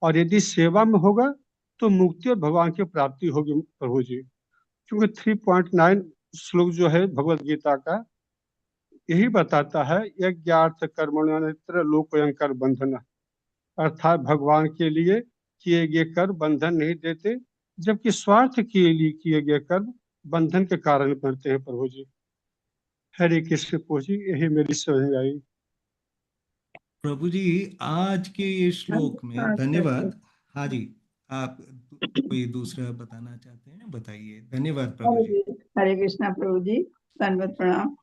और यदि सेवा में होगा तो मुक्ति और भगवान की प्राप्ति होगी प्रभु जी। क्योंकि 3.9 श्लोक जो है भगवत गीता का यही बताता है, यज्ञार्थ कर्मण्यत्र लोकयंकर बंधन, अर्थात भगवान के लिए किए गए कर्म बंधन नहीं देते, जबकि स्वार्थ के लिए किए गए कर्म बंधन के कारण बनते हैं प्रभु जी। हरे कृष्ण प्रभु जी, यही मेरी समझ आई।
प्रभु जी, आज के ये श्लोक में धन्यवाद। हाँ जी, आप कोई दूसरा बताना चाहते हैं, बताइए। धन्यवाद प्रभु जी।
हरे कृष्णा प्रभु जी, धन्यवाद प्रणाम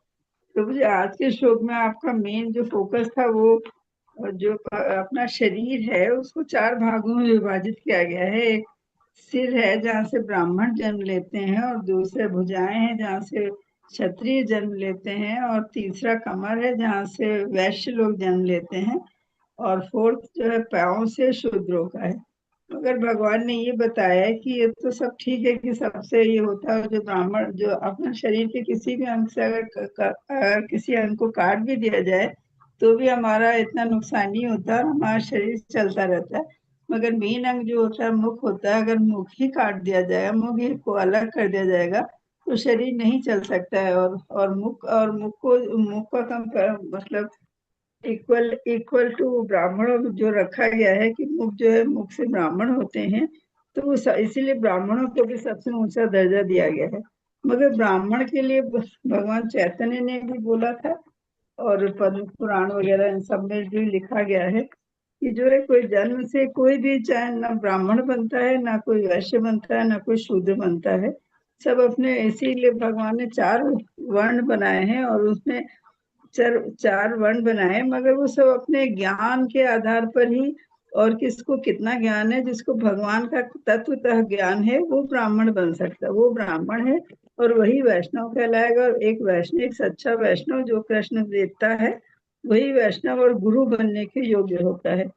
प्रभु जी। आज के श्लोक में आपका मेन जो फोकस था वो जो अपना शरीर है उसको 4 भागों में विभाजित किया गया है। एक सिर है जहाँ से ब्राह्मण जन्म लेते हैं, और दूसरे भुजाएं हैं जहाँ से क्षत्रिय जन्म लेते हैं, और तीसरा कमर है जहाँ से वैश्य लोग जन्म लेते हैं, और फोर्थ जो है पाँव से शूद्रों का है। मगर भगवान ने ये बताया है कि ये तो सब ठीक है कि सबसे ये होता है, जो ब्राह्मण जो अपना शरीर के किसी भी अंग से अगर किसी अंग को काट भी दिया जाए तो भी हमारा इतना नुकसान नहीं होता, हमारा शरीर चलता रहता है। मगर मेन अंग जो होता है मुख होता है, अगर मुख ही काट दिया जाएगा, मुख ही को अलग कर दिया जाएगा तो शरीर नहीं चल सकता है। और मुख का मतलब इक्वल टू ब्राह्मणों जो रखा गया है कि मुख जो है मुख से ब्राह्मण होते हैं, तो इसीलिए ब्राह्मणों को भी सबसे ऊंचा दर्जा दिया गया है। मगर ब्राह्मण के लिए भगवान चैतन्य ने भी बोला था, और पद्म पुराण वगैरह इन सब में भी लिखा गया है कि जो है कोई जन्म से कोई भी चाहे ना ब्राह्मण बनता है, ना कोई वैश्य बनता है, ना कोई शूद्र बनता है। सब अपने, इसीलिए भगवान ने 4 वर्ण बनाए हैं, और उसमें 4 वर्ण बनाए, मगर वो सब अपने ज्ञान के आधार पर ही और किसको कितना ज्ञान है, जिसको भगवान का तत्वतः ज्ञान है वो ब्राह्मण बन सकता है, वो ब्राह्मण है और वही वैष्णव कहलाएगा। और एक वैष्णव, एक सच्चा वैष्णव जो कृष्ण देवता है, वही वैष्णव और गुरु बनने के योग्य होता है।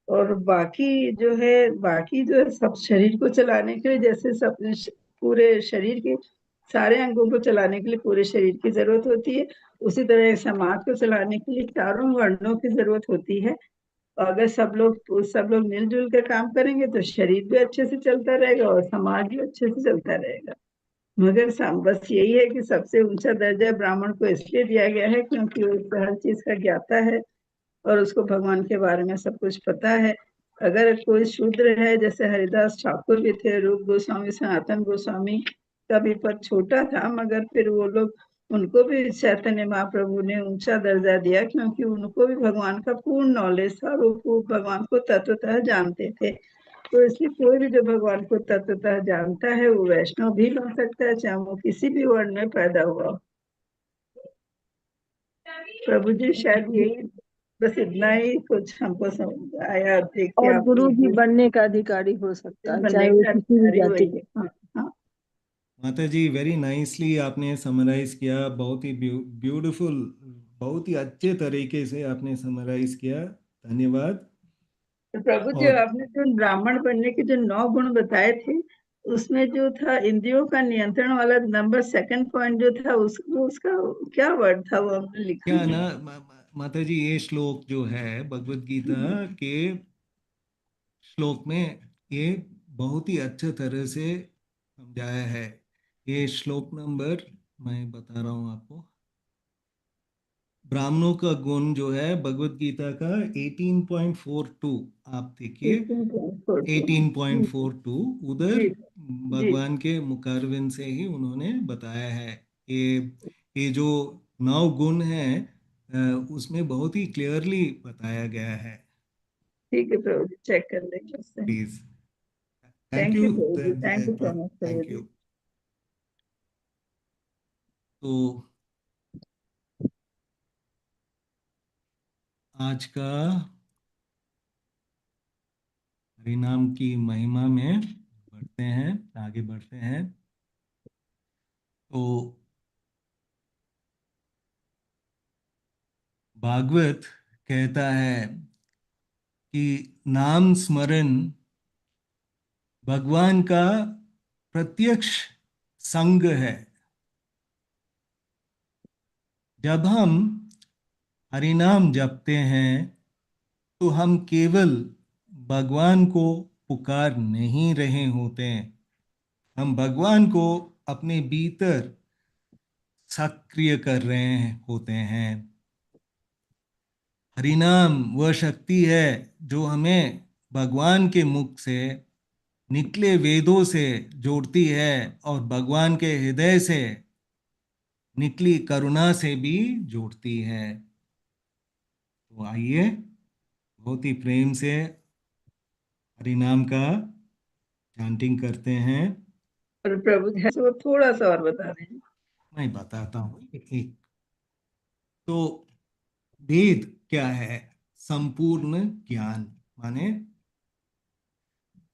और बाकी जो है सब शरीर को चलाने के लिए, जैसे सब पूरे शरीर के सारे अंगों को चलाने के लिए पूरे शरीर की जरूरत होती है, उसी तरह समाज को चलाने के लिए चारों वर्णों की जरूरत होती है। अगर सब लोग मिलजुल कर काम करेंगे तो शरीर भी अच्छे से चलता रहेगा और समाज भी अच्छे से चलता रहेगा। मगर बस यही है कि सबसे ऊंचा दर्जा ब्राह्मण को इसलिए दिया गया है क्योंकि वो हर चीज का ज्ञाता है और उसको भगवान के बारे में सब कुछ पता है। अगर कोई शूद्र है, जैसे हरिदास ठाकुर भी थे, रूप गोस्वामी, सनातन गोस्वामी का भी पद छोटा था, मगर फिर वो लोग, उनको भी चैतन्य महाप्रभु ने ऊंचा दर्जा दिया क्योंकि उनको भी भगवान का पूर्ण नॉलेज था और वो भगवान को तत्वतः जानते थे। तो इसलिए कोई भी जो भगवान को तत्वतः जानता है वो वैष्णव भी बन सकता है, चाहे वो किसी भी वर्ण में पैदा हुआ हो। प्रभु जी शायद यही, बस इतना ही कुछ हमको समझ आया। देखिए
और
आप
गुरु भी
लोग
बनने का अधिकारी हो सकता है,
बनने
चाहे वो
का
किसी भी
अधिकारी
जाति
वही है। हाँ, हाँ।
माता जी वेरी नाइसली आपने समराइज किया, बहुत ही ब्यूटीफुल, बहुत ही अच्छे तरीके से आपने समराइज किया, धन्यवाद।
तो प्रभु जी,
और
आपने जो ब्राह्मण बनने के जो 9 गुण बताए थे, उसमें जो था इंद्रियों का नियंत्रण वाला नंबर 2nd पॉइंट जो था, उसका क्या वर्ड था, वो हमने लिखा
क्या
नहीं।
ना माता जी, ये श्लोक जो है भगवत गीता के श्लोक में, ये बहुत ही अच्छे तरह से समझाया है। ये श्लोक नंबर मैं बता रहा हूँ आपको। ब्राह्मणों का गुण जो है भगवत गीता का 18.42, आप देखिए 18.42, उधर
जी जी।
भगवान के मुखारविंद से ही उन्होंने बताया है। ये ये जो 9 गुण है, उसमें बहुत ही क्लियरली बताया गया है।
ठीक है प्रभु जी, चेक कर लेंगे उससे।
Please, thank
thank
you,
you Prabhu ji, thank you so much Prabhu
thank
ji.
You. तो आज का हरिनाम की महिमा में बढ़ते हैं, आगे बढ़ते हैं। तो भागवत कहता है कि नाम स्मरण भगवान का प्रत्यक्ष संग है। जब हम हरिनाम जपते हैं तो हम केवल भगवान को पुकार नहीं रहे होते हैं, हम भगवान को अपने भीतर सक्रिय कर रहे होते हैं। हरिनाम वह शक्ति है जो हमें भगवान के मुख से निकले वेदों से जोड़ती है और भगवान के हृदय से निकली करुणा से भी जोड़ती है। तो आइए बहुत ही प्रेम से हरिनाम का चैंटिंग करते हैं।
और प्रभु जी वो थोड़ा सा और बता दें।
मैं बताता हूँ एक। तो वेद क्या है? संपूर्ण ज्ञान, माने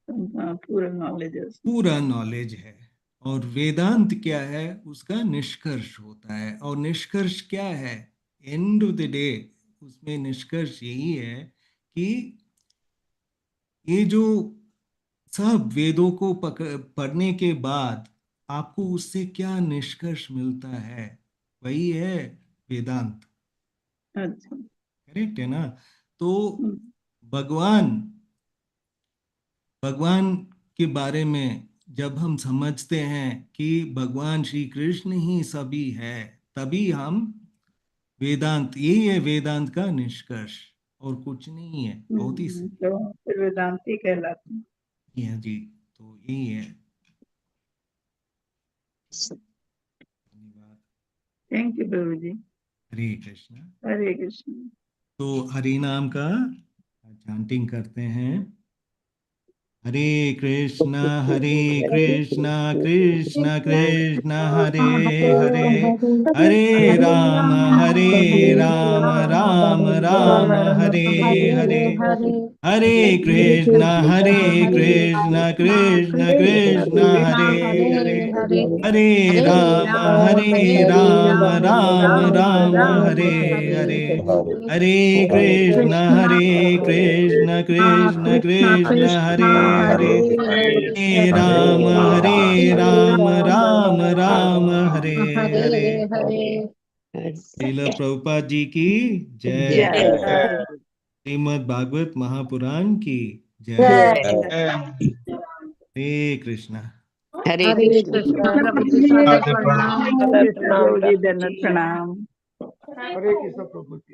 हाँ, पूरा नॉलेज है उसमें।
पूरा नॉलेज है। और वेदांत क्या है? उसका निष्कर्ष होता है। और निष्कर्ष क्या है? एंड ऑफ द डे उसमें निष्कर्ष यही है कि ये जो सब वेदों को पढ़ने के बाद आपको उससे क्या निष्कर्ष मिलता है, वही है वेदांत।
अच्छा।
करेक्ट है ना? तो
हम्म,
भगवान भगवान के बारे में जब हम समझते हैं कि भगवान श्री कृष्ण ही सभी है, तभी हम वेदांत, यही है वेदांत का निष्कर्ष, और कुछ नहीं है। बहुत ही
तो फिर वेदांती कहलाते हैं।
सही है जी। तो यही है। धन्यवाद।
थैंक यू प्रभु जी।
हरे कृष्ण।
हरे कृष्ण।
तो हरि नाम का चैंटिंग करते हैं। हरे कृष्णा कृष्णा कृष्ण हरे हरे, हरे राम राम राम हरे हरे, हरे कृष्णा कृष्ण कृष्ण हरे हरे, हरे राम राम राम हरे हरे, हरे कृष्ण कृष्ण कृष्ण हरे हरे, हरे राम राम राम हरे हरे। श्रील प्रभुपाद जी की जय। श्रीमद् भागवत महापुराण की जय। हरे कृष्णा।
हरे
हरे
कृष्ण।
कृष्णा।
प्रभु जी
राधे प्रणाम।
प्रणाम। प्रभु जी धन्यवाद प्रणाम।
हरे कृष्ण प्रभु जी।